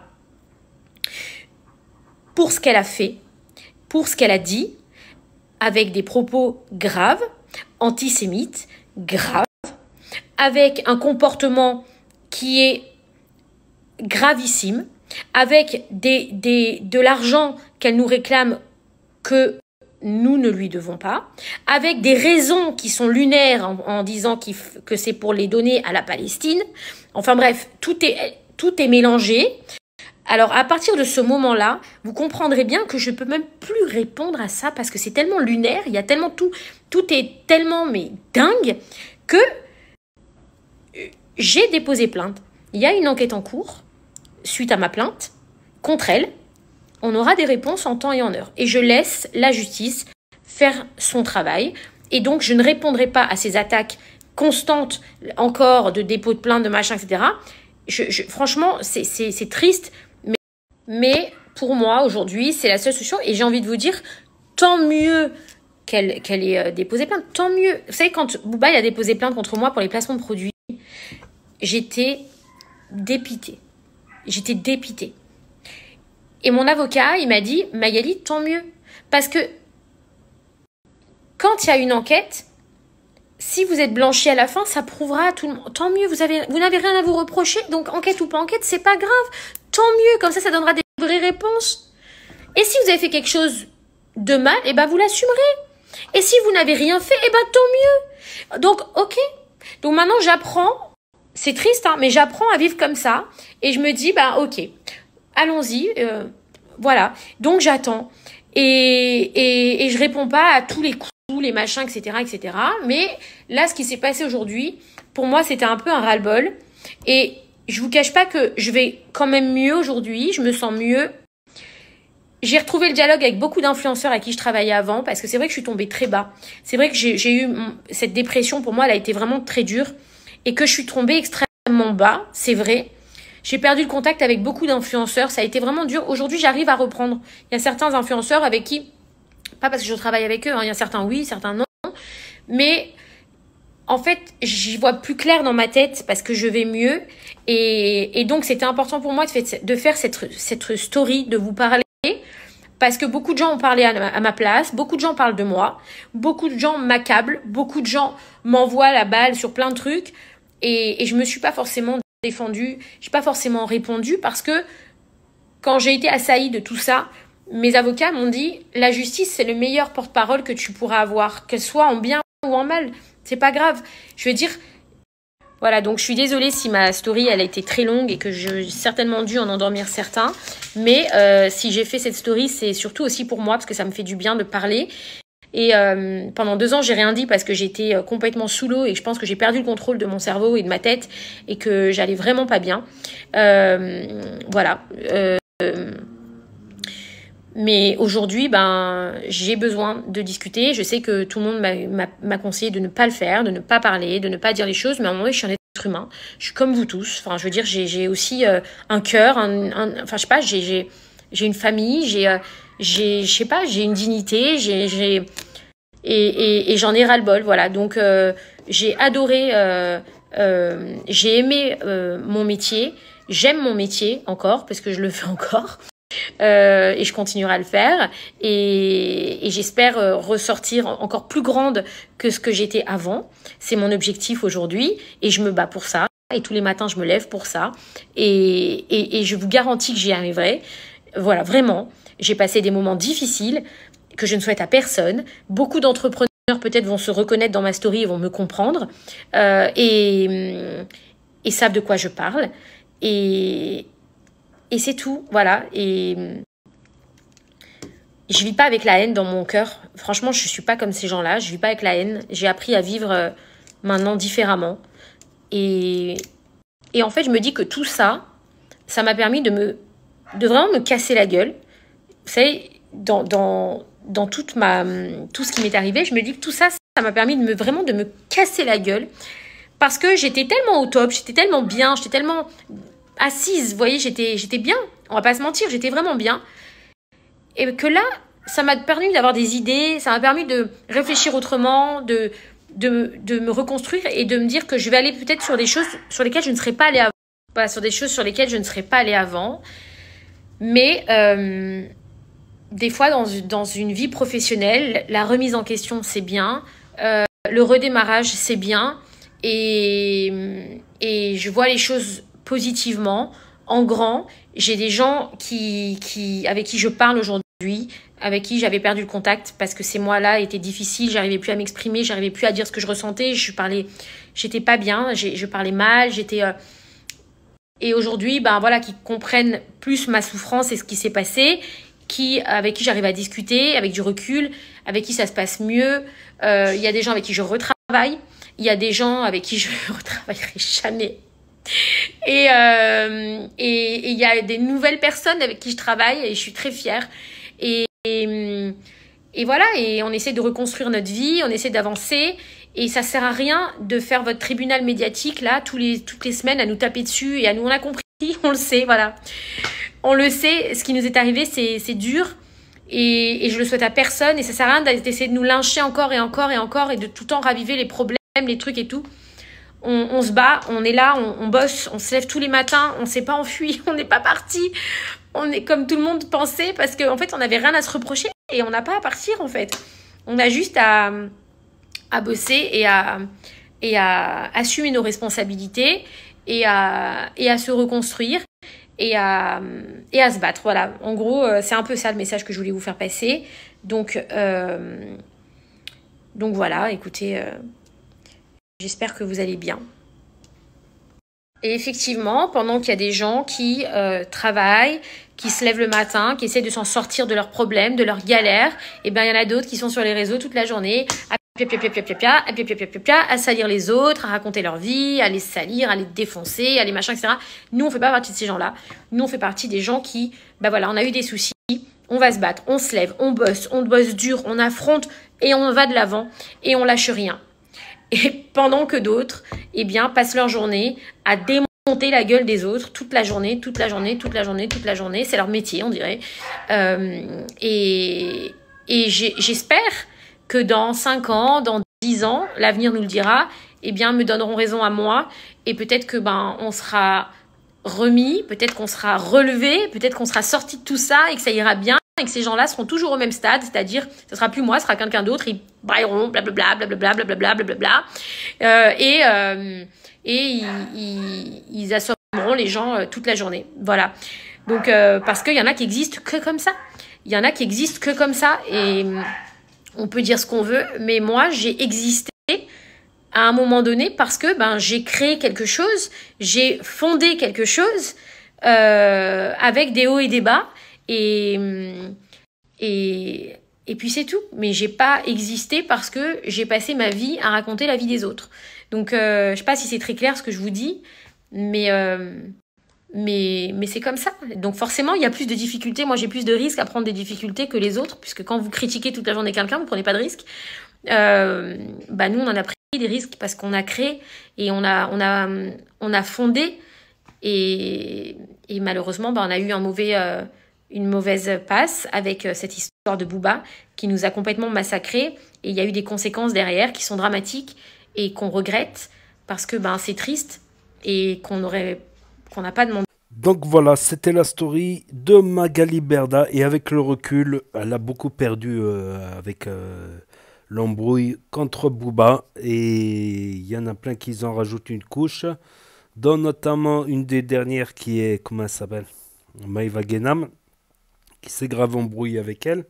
pour ce qu'elle a fait, pour ce qu'elle a dit, avec des propos graves, antisémites, graves, avec un comportement qui est gravissime, avec de l'argent qu'elle nous réclame que nous ne lui devons pas, avec des raisons qui sont lunaires en disant que c'est pour les donner à la Palestine. Enfin bref, tout est mélangé. Alors, à partir de ce moment-là, vous comprendrez bien que je ne peux même plus répondre à ça parce que c'est tellement lunaire, il y a tellement tout est tellement mais dingue que j'ai déposé plainte. Il y a une enquête en cours suite à ma plainte contre elle. On aura des réponses en temps et en heure. Et je laisse la justice faire son travail. Et donc, je ne répondrai pas à ces attaques constantes encore de dépôt de plainte, de machin, etc. Franchement, c'est triste. Mais pour moi, aujourd'hui, c'est la seule solution. Et j'ai envie de vous dire, tant mieux qu'elle ait déposé plainte. Tant mieux. Vous savez, quand Booba il a déposé plainte contre moi pour les placements de produits, j'étais dépitée. Et mon avocat, il m'a dit, Magali, tant mieux. Parce que quand il y a une enquête, si vous êtes blanchi à la fin, ça prouvera à tout le monde. Tant mieux, vous n'avez rien à vous reprocher. Donc, enquête ou pas enquête, c'est pas grave. Tant mieux, comme ça donnera des vraies réponses. Et si vous avez fait quelque chose de mal, vous l'assumerez. Et si vous n'avez rien fait, tant mieux. Donc, ok. Donc, maintenant, j'apprends. C'est triste, mais j'apprends à vivre comme ça. Et je me dis, ok. Allons-y. Voilà. Donc, j'attends. Et je réponds pas à tous les coups, les machins, etc., etc. Mais là, ce qui s'est passé aujourd'hui, pour moi, c'était un peu un ras-le-bol. Et je vous cache pas que je vais quand même mieux aujourd'hui. Je me sens mieux. J'ai retrouvé le dialogue avec beaucoup d'influenceurs avec qui je travaillais avant parce que c'est vrai que je suis tombée très bas. C'est vrai que j'ai eu cette dépression, pour moi, elle a été vraiment très dure et que je suis tombée extrêmement bas, c'est vrai. J'ai perdu le contact avec beaucoup d'influenceurs. Ça a été vraiment dur. Aujourd'hui, j'arrive à reprendre. Il y a certains influenceurs avec qui, pas parce que je travaille avec eux, il y a certains oui, certains non. Mais en fait, j'y vois plus clair dans ma tête parce que je vais mieux. Et donc, c'était important pour moi de faire cette story, de vous parler. Parce que beaucoup de gens ont parlé à ma place. Beaucoup de gens parlent de moi. Beaucoup de gens m'accablent. Beaucoup de gens m'envoient la balle sur plein de trucs. Et je me suis pas forcément défendue. J'ai pas forcément répondu parce que quand j'ai été assaillie de tout ça, mes avocats m'ont dit la justice, c'est le meilleur porte-parole que tu pourras avoir, qu'elle soit en bien ou en mal. C'est pas grave. Je veux dire, Voilà, donc je suis désolée si ma story elle a été très longue et que j'ai certainement dû en endormir certains. Mais si j'ai fait cette story, c'est surtout aussi pour moi parce que ça me fait du bien de parler. Et pendant 2 ans, j'ai rien dit parce que j'étais complètement sous l'eau et que je pense que j'ai perdu le contrôle de mon cerveau et de ma tête et que j'allais vraiment pas bien. Voilà. Mais aujourd'hui, j'ai besoin de discuter. Je sais que tout le monde m'a conseillé de ne pas le faire, de ne pas parler, de ne pas dire les choses. Mais à un moment donné, je suis un être humain. Je suis comme vous tous. Enfin, je veux dire, j'ai aussi un cœur. Enfin, je sais pas, j'ai une famille. Je sais pas, j'ai une dignité. Et j'en ai ras-le-bol. Voilà. Donc, j'ai adoré. J'ai aimé mon métier. J'aime mon métier encore parce que je le fais encore. Et je continuerai à le faire et j'espère ressortir encore plus grande que ce que j'étais avant. C'est mon objectif aujourd'hui et je me bats pour ça et tous les matins je me lève pour ça et je vous garantis que j'y arriverai. Voilà, vraiment, j'ai passé des moments difficiles que je ne souhaite à personne. Beaucoup d'entrepreneurs peut-être vont se reconnaître dans ma story et vont me comprendre et savent de quoi je parle et c'est tout, voilà. Et je vis pas avec la haine dans mon cœur. Franchement, je suis pas comme ces gens-là. Je vis pas avec la haine. J'ai appris à vivre maintenant différemment. Et en fait, je me dis que tout ça, ça m'a permis de vraiment me casser la gueule. Vous savez, dans tout ce qui m'est arrivé, je me dis que tout ça, ça m'a permis vraiment de me casser la gueule. Parce que j'étais tellement au top, j'étais tellement bien, j'étais tellement assise, vous voyez, j'étais bien, on va pas se mentir, j'étais vraiment bien. Et que là, ça m'a permis d'avoir des idées, ça m'a permis de réfléchir autrement, de me reconstruire et de me dire que je vais aller peut-être sur des choses sur lesquelles je ne serais pas allée avant. Voilà, sur des choses sur lesquelles je ne serais pas allée avant. Mais des fois, dans une vie professionnelle, la remise en question, c'est bien. Le redémarrage, c'est bien. Et je vois les choses positivement, en grand. J'ai des gens avec qui je parle aujourd'hui, avec qui j'avais perdu le contact parce que ces mois-là étaient difficiles, j'arrivais plus à m'exprimer, j'arrivais plus à dire ce que je ressentais, j'étais pas bien, je parlais mal, et aujourd'hui, voilà, qui comprennent plus ma souffrance et ce qui s'est passé, avec qui j'arrive à discuter, avec du recul, avec qui ça se passe mieux. Il y a des gens avec qui je retravaille, il y a des gens avec qui je ne retravaillerai jamais. Et il y a des nouvelles personnes avec qui je travaille et je suis très fière. Et voilà, et on essaie de reconstruire notre vie, on essaie d'avancer. Et ça sert à rien de faire votre tribunal médiatique là toutes les semaines à nous taper dessus et à nous, on a compris, on le sait, voilà. On le sait, ce qui nous est arrivé, c'est dur. Et je le souhaite à personne. Et ça sert à rien d'essayer de nous lyncher encore et encore et encore et de tout le temps raviver les problèmes, les trucs et tout. On se bat, on est là, on bosse, on se lève tous les matins, on s'est pas enfui, on n'est pas parti. On est comme tout le monde pensait parce qu'en fait, on n'avait rien à se reprocher et on n'a pas à partir en fait. On a juste à bosser et à assumer nos responsabilités et à se reconstruire et à se battre. Voilà, en gros, c'est un peu ça le message que je voulais vous faire passer. Donc voilà, écoutez... J'espère que vous allez bien. Et effectivement, pendant qu'il y a des gens qui travaillent, qui se lèvent le matin, qui essaient de s'en sortir de leurs problèmes, de leurs galères, et bien il y en a d'autres qui sont sur les réseaux toute la journée à salir les autres, à raconter leur vie, à les salir, à les défoncer, à les machins, etc. Nous, on fait pas partie de ces gens-là. Nous, on fait partie des gens qui, voilà, on a eu des soucis, on va se battre, on se lève, on bosse dur, on affronte et on va de l'avant et on lâche rien. Et pendant que d'autres, passent leur journée à démonter la gueule des autres toute la journée. C'est leur métier, on dirait. Et j'espère que dans 5 ans, dans 10 ans, l'avenir nous le dira, me donneront raison à moi. Et peut-être que on sera remis, peut-être qu'on sera relevé, peut-être qu'on sera sorti de tout ça et que ça ira bien. Et que ces gens-là seront toujours au même stade, c'est-à-dire, ce sera plus moi, ce sera quelqu'un d'autre, ils brailleront, blablabla, et ils assommeront les gens toute la journée. Voilà. Donc, parce qu'il y en a qui existent que comme ça. Et on peut dire ce qu'on veut, mais moi, j'ai existé à un moment donné parce que ben, j'ai créé quelque chose, j'ai fondé quelque chose avec des hauts et des bas. Et, et, et puis c'est tout. Mais j'ai pas existé parce que j'ai passé ma vie à raconter la vie des autres. Donc je sais pas si c'est très clair ce que je vous dis, mais, mais c'est comme ça. Donc forcément, il y a plus de difficultés. Moi, j'ai plus de risques à prendre des difficultés que les autres, puisque quand vous critiquez toute la journée quelqu'un, vous prenez pas de risques. Bah nous, on en a pris des risques parce qu'on a créé et on a fondé. Et malheureusement, bah, on a eu une mauvaise passe avec cette histoire de Booba qui nous a complètement massacrés. Et il y a eu des conséquences derrière qui sont dramatiques et qu'on regrette parce que ben, c'est triste et qu'on n'a pas demandé. Donc voilà, c'était la story de Magali Berda. Et avec le recul, elle a beaucoup perdu avec l'embrouille contre Booba. Et il y en a plein qui en rajoutent une couche. Dont notamment une des dernières qui est, comment elle s'appelle, Maïva Genam, qui s'est grave embrouillé avec elle.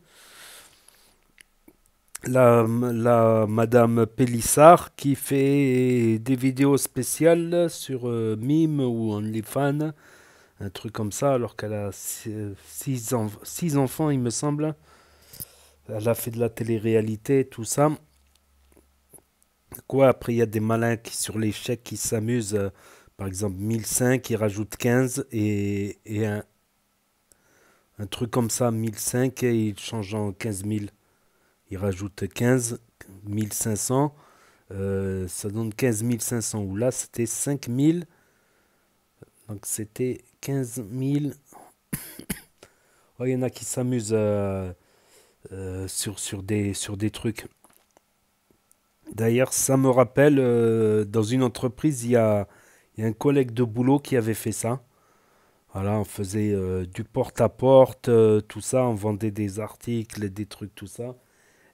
La Madame Pélissard qui fait des vidéos spéciales sur Mime ou OnlyFans, un truc comme ça, alors qu'elle a six enfants, il me semble. Elle a fait de la télé-réalité, tout ça. Quoi, après, il y a des malins qui, sur les chèques qui s'amusent. Par exemple, 1005, ils rajoutent 15 et un truc comme ça, 1005, et ils changent en 15 000. Ils rajoutent 15, 1500, ça donne 15 500. Ou là, c'était 5000, donc c'était 15 000. Oh, il y en a qui s'amusent sur des trucs. D'ailleurs, ça me rappelle, dans une entreprise, il y a un collègue de boulot qui avait fait ça. Voilà, on faisait du porte-à-porte, tout ça, on vendait des articles, des trucs, tout ça.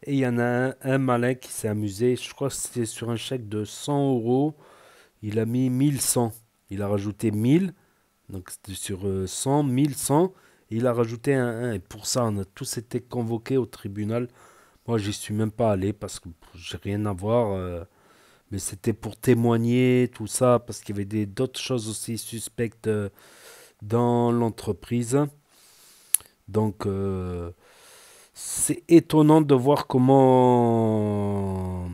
Et il y en a un malin qui s'est amusé, je crois que c'était sur un chèque de 100 euros, il a mis 1100. Il a rajouté 1000, donc c'était sur 100, 1100, et il a rajouté un 1. Et pour ça, on a tous été convoqués au tribunal. Moi, j'y suis même pas allé parce que j'ai rien à voir. Mais c'était pour témoigner, tout ça, parce qu'il y avait d'autres choses aussi suspectes dans l'entreprise. Donc, c'est étonnant de voir comment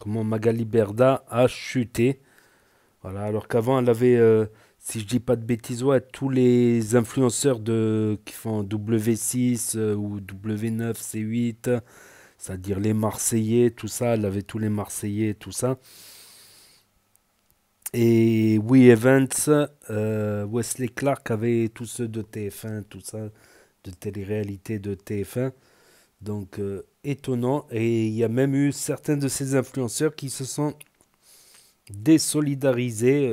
Magali Berda a chuté. Voilà, alors qu'avant, elle avait, si je dis pas de bêtises, ouais, tous les influenceurs qui font W6 ou W9, C8, c'est-à-dire les Marseillais, tout ça, elle avait tous les Marseillais, tout ça. Et Oui Evans, Wesley Clark avait tous ceux de TF1, tout ça, de télé-réalité de TF1. Donc, étonnant. Et il y a même eu certains de ces influenceurs qui se sont désolidarisés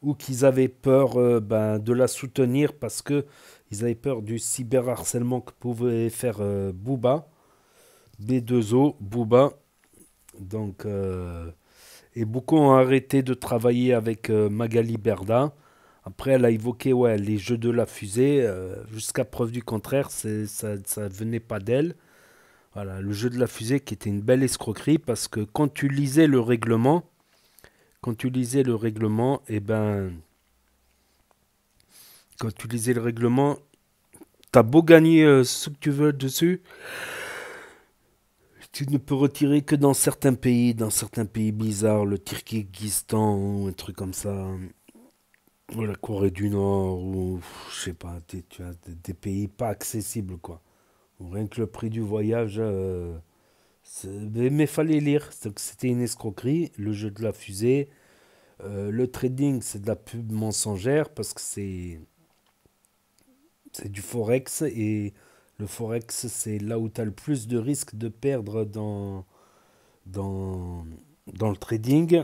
ou qu'ils avaient peur de la soutenir parce que ils avaient peur du cyberharcèlement que pouvait faire Booba, B2O, Booba. Donc, et beaucoup ont arrêté de travailler avec Magali Berda. Après, elle a évoqué ouais, les jeux de la fusée. Jusqu'à preuve du contraire, ça venait pas d'elle. Voilà, le jeu de la fusée qui était une belle escroquerie parce que quand tu lisais le règlement, eh ben, quand tu lisais le règlement, t'as beau gagner ce que tu veux dessus, tu ne peux retirer que dans certains pays bizarres, le Kyrgyzstan ou un truc comme ça, ou la Corée du Nord, ou je sais pas, tu as des pays pas accessibles quoi. Rien que le prix du voyage, mais fallait lire. C'était une escroquerie, le jeu de la fusée. Le trading, c'est de la pub mensongère parce que c'est du forex et le forex, c'est là où tu as le plus de risques de perdre dans, dans le trading.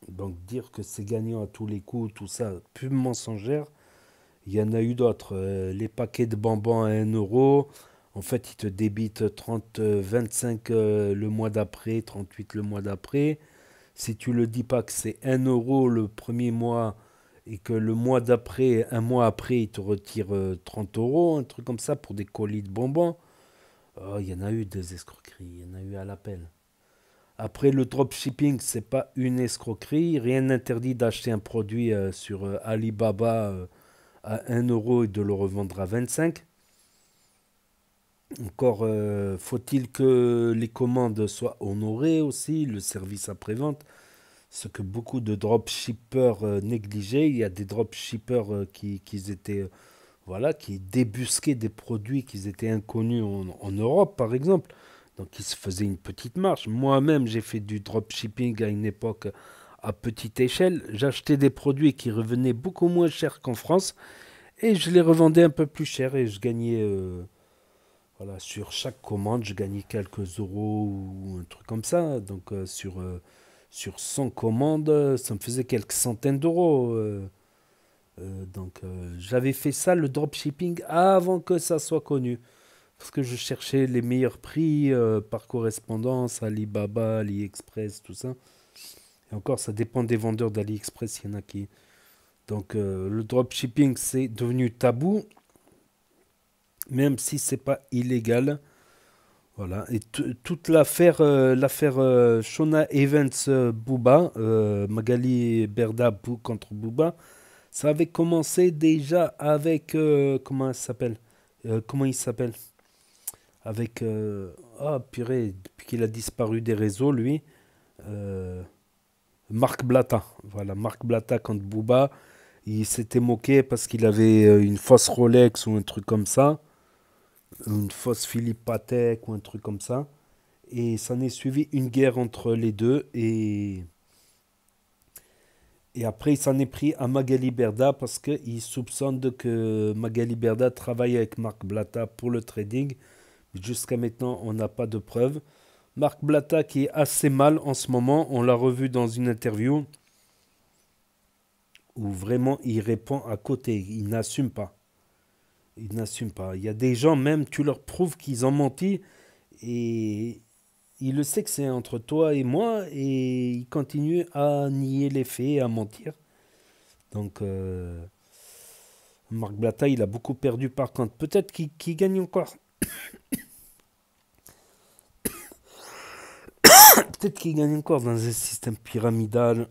Donc dire que c'est gagnant à tous les coups, tout ça, pub mensongère. Il y en a eu d'autres. Les paquets de bonbons à 1 euro. En fait, ils te débitent 30, 25 le mois d'après, 38 le mois d'après. Si tu le dis pas que c'est 1 euro le premier mois et que le mois d'après, un mois après, ils te retirent 30 euros, un truc comme ça pour des colis de bonbons. Oh, il y en a eu des escroqueries, il y en a eu à l'appel. Après, le dropshipping, c'est pas une escroquerie. Rien n'interdit d'acheter un produit sur Alibaba à 1 € et de le revendre à 25. Encore faut-il que les commandes soient honorées aussi, le service après-vente, ce que beaucoup de dropshippers négligeaient. Il y a des dropshippers qui étaient, voilà, qui débusquaient des produits qui étaient inconnus en Europe, par exemple. Donc, ils se faisaient une petite marge. Moi-même, j'ai fait du dropshipping à une époque à petite échelle. J'achetais des produits qui revenaient beaucoup moins cher qu'en France et je les revendais un peu plus cher et je gagnais, voilà, sur chaque commande, je gagnais quelques euros ou un truc comme ça. Donc, sur 100 commandes, ça me faisait quelques centaines d'euros. J'avais fait ça, le dropshipping, avant que ça soit connu. Parce que je cherchais les meilleurs prix par correspondance, Alibaba, AliExpress, tout ça. Et encore, ça dépend des vendeurs d'AliExpress, il y en a qui. Donc, le dropshipping, c'est devenu tabou, même si c'est pas illégal. Voilà. Et toute l'affaire Shona Evans Booba, Magali Berda contre Booba, ça avait commencé déjà avec comment elle s'appelle. Comment il s'appelle? Avec ah purée, depuis qu'il a disparu des réseaux, lui, euh, Marc Blatta. Voilà, Marc Blatta contre Booba. Il s'était moqué parce qu'il avait une fausse Rolex ou un truc comme ça, une fausse Philippe Patek ou un truc comme ça. Et ça n'est suivi une guerre entre les deux. Et après, il s'en est pris à Magali Berda parce qu'il soupçonne que Magali Berda travaille avec Marc Blatta pour le trading. Jusqu'à maintenant, on n'a pas de preuves. Marc Blatta qui est assez mal en ce moment, on l'a revu dans une interview où vraiment il répond à côté, il n'assume pas. Il n'assume pas. Il y a des gens même, tu leur prouves qu'ils ont menti et il le sait que c'est entre toi et moi et il continue à nier les faits, à mentir. Donc Marc Blatta, il a beaucoup perdu par contre. Peut-être qu'il gagne encore. Peut-être qu'il gagne encore dans un système pyramidal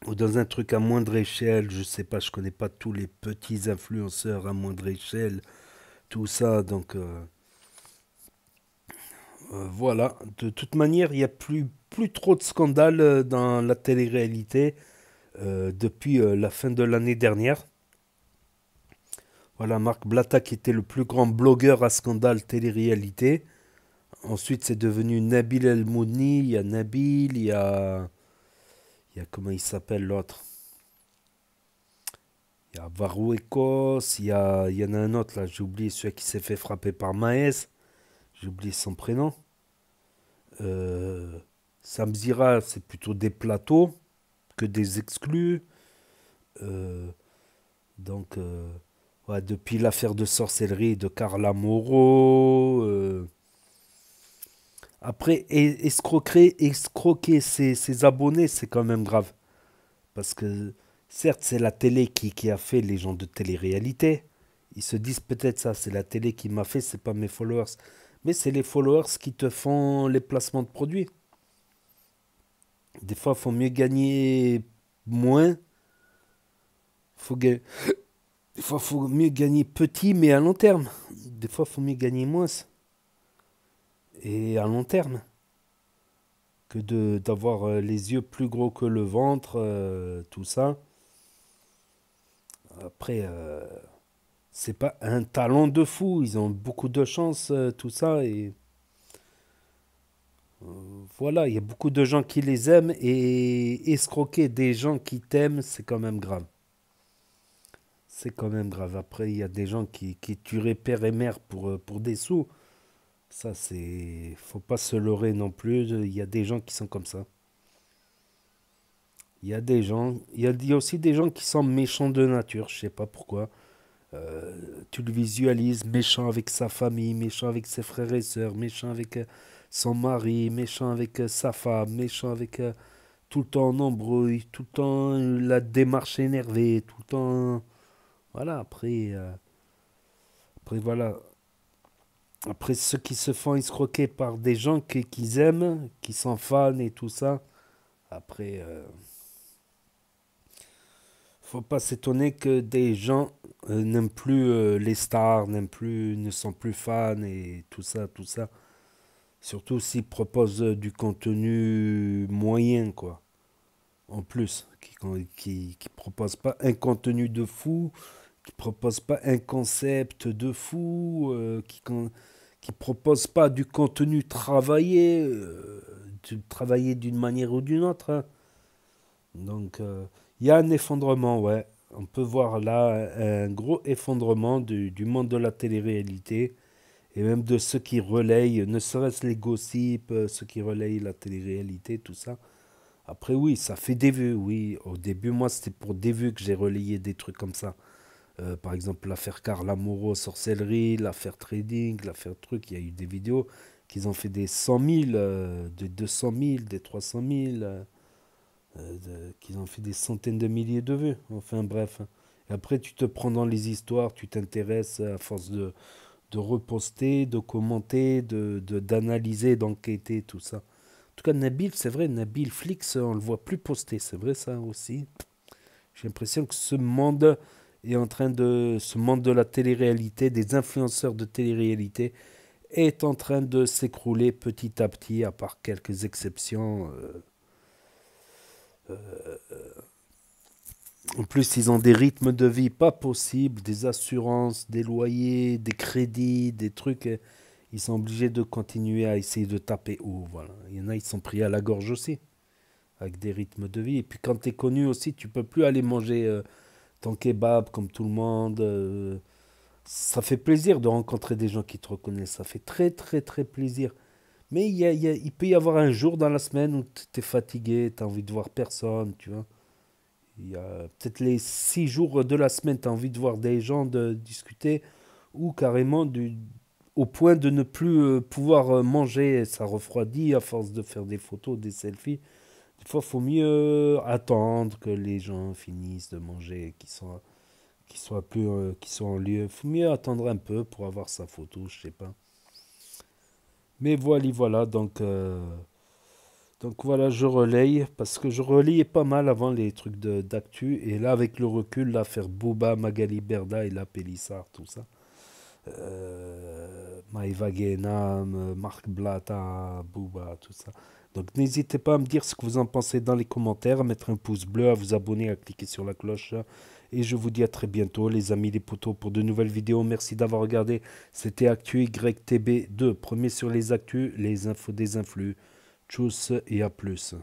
ou dans un truc à moindre échelle. Je sais pas, je connais pas tous les petits influenceurs à moindre échelle, tout ça. Donc voilà. De toute manière, il n'y a plus trop de scandales dans la télé-réalité depuis la fin de l'année dernière. Voilà, Marc Blatta qui était le plus grand blogueur à scandale télé-réalité. Ensuite, c'est devenu Nabil El Moudni. Il y a Nabil, il y a comment il s'appelle l'autre? Il y a Varouekos, il y en a un autre là, j'ai oublié celui qui s'est fait frapper par Maes. J'ai oublié son prénom. Euh, Samzira, c'est plutôt des plateaux que des exclus. Euh, donc, ouais, depuis l'affaire de sorcellerie de Carla Moreau. Après, escroquer ses abonnés, c'est quand même grave. Parce que, certes, c'est la télé qui a fait les gens de télé-réalité. Ils se disent peut-être ça, c'est la télé qui m'a fait, c'est pas mes followers. Mais c'est les followers qui te font les placements de produits. Des fois, il faut mieux gagner moins. Faut ga- Des fois, il faut mieux gagner petit, mais à long terme. Des fois, il faut mieux gagner moins et à long terme que d'avoir les yeux plus gros que le ventre, tout ça. Après, c'est pas un talent de fou. Ils ont beaucoup de chance, tout ça. Et voilà, il y a beaucoup de gens qui les aiment. Et escroquer des gens qui t'aiment, c'est quand même grave. C'est quand même grave. Après, il y a des gens qui tueraient père et mère pour des sous. Ça, c'est. Faut pas se leurrer non plus. Il y a des gens qui sont comme ça. Il y a des gens. Il y a aussi des gens qui sont méchants de nature. Je sais pas pourquoi. Tu le visualises méchant avec sa famille, méchant avec ses frères et sœurs, méchant avec son mari, méchant avec sa femme, méchant avec tout le temps en embrouille, tout le temps la démarche énervée, tout le temps. Voilà, après voilà. Après, ceux qui se font escroquer par des gens qu'ils aiment, qui sont fans et tout ça, après, faut pas s'étonner que des gens n'aiment plus les stars, ne sont plus fans et tout ça, tout ça. Surtout s'ils proposent du contenu moyen, quoi. En plus, qui propose pas un contenu de fou, qui propose pas un concept de fou, qui propose pas du contenu travaillé, travaillé d'une manière ou d'une autre, hein. Donc, il y a un effondrement, ouais. On peut voir là un gros effondrement du monde de la télé-réalité et même de ceux qui relayent, ne serait-ce les gossips, ceux qui relayent la télé-réalité, tout ça. Après, oui, ça fait des vues, oui. Au début, moi, c'était pour des vues que j'ai relayé des trucs comme ça. Par exemple, l'affaire Carla Moreau, sorcellerie, l'affaire trading, l'affaire truc. Il y a eu des vidéos qui ont fait des 100 000, des 200 000, des 300 000, qui ont fait des centaines de milliers de vues. Enfin, bref. Et après, tu te prends dans les histoires, tu t'intéresses à force de reposter, de commenter, d'analyser, d'enquêter, tout ça. En tout cas, Nabil, c'est vrai, Nabil Flix, on le voit plus poster, c'est vrai ça aussi. J'ai l'impression que ce monde est en train de, ce monde de la télé-réalité, des influenceurs de télé-réalité, est en train de s'écrouler petit à petit, à part quelques exceptions. En plus, ils ont des rythmes de vie pas possibles, des assurances, des loyers, des crédits, des trucs. Ils sont obligés de continuer à essayer de taper haut. Voilà. Il y en a, ils sont pris à la gorge aussi, avec des rythmes de vie. Et puis quand tu es connu aussi, tu peux plus aller manger ton kebab comme tout le monde. Ça fait plaisir de rencontrer des gens qui te reconnaissent. Ça fait très, très, très plaisir. Mais il peut y avoir un jour dans la semaine où tu es fatigué, tu as envie de voir personne, tu vois. Il y a peut-être les 6 jours de la semaine, tu as envie de voir des gens, de discuter, ou carrément au point de ne plus pouvoir manger. Ça refroidit à force de faire des photos, des selfies. Des fois, il faut mieux attendre que les gens finissent de manger, qu'ils soient en lieu. Il faut mieux attendre un peu pour avoir sa photo, je sais pas. Mais voilà, voilà, donc voilà, je relaye, parce que je relayais pas mal avant les trucs d'actu, et là, avec le recul, l'affaire Booba, Magali Berda et la Pélissard, tout ça. Maïva Guénam, Marc Blata, Booba, tout ça. Donc n'hésitez pas à me dire ce que vous en pensez dans les commentaires, à mettre un pouce bleu, à vous abonner, à cliquer sur la cloche. Et je vous dis à très bientôt, les amis, les potos, pour de nouvelles vidéos. Merci d'avoir regardé. C'était Actu YTB2, premier sur les actus, les infos des influx. Tchuss et à plus.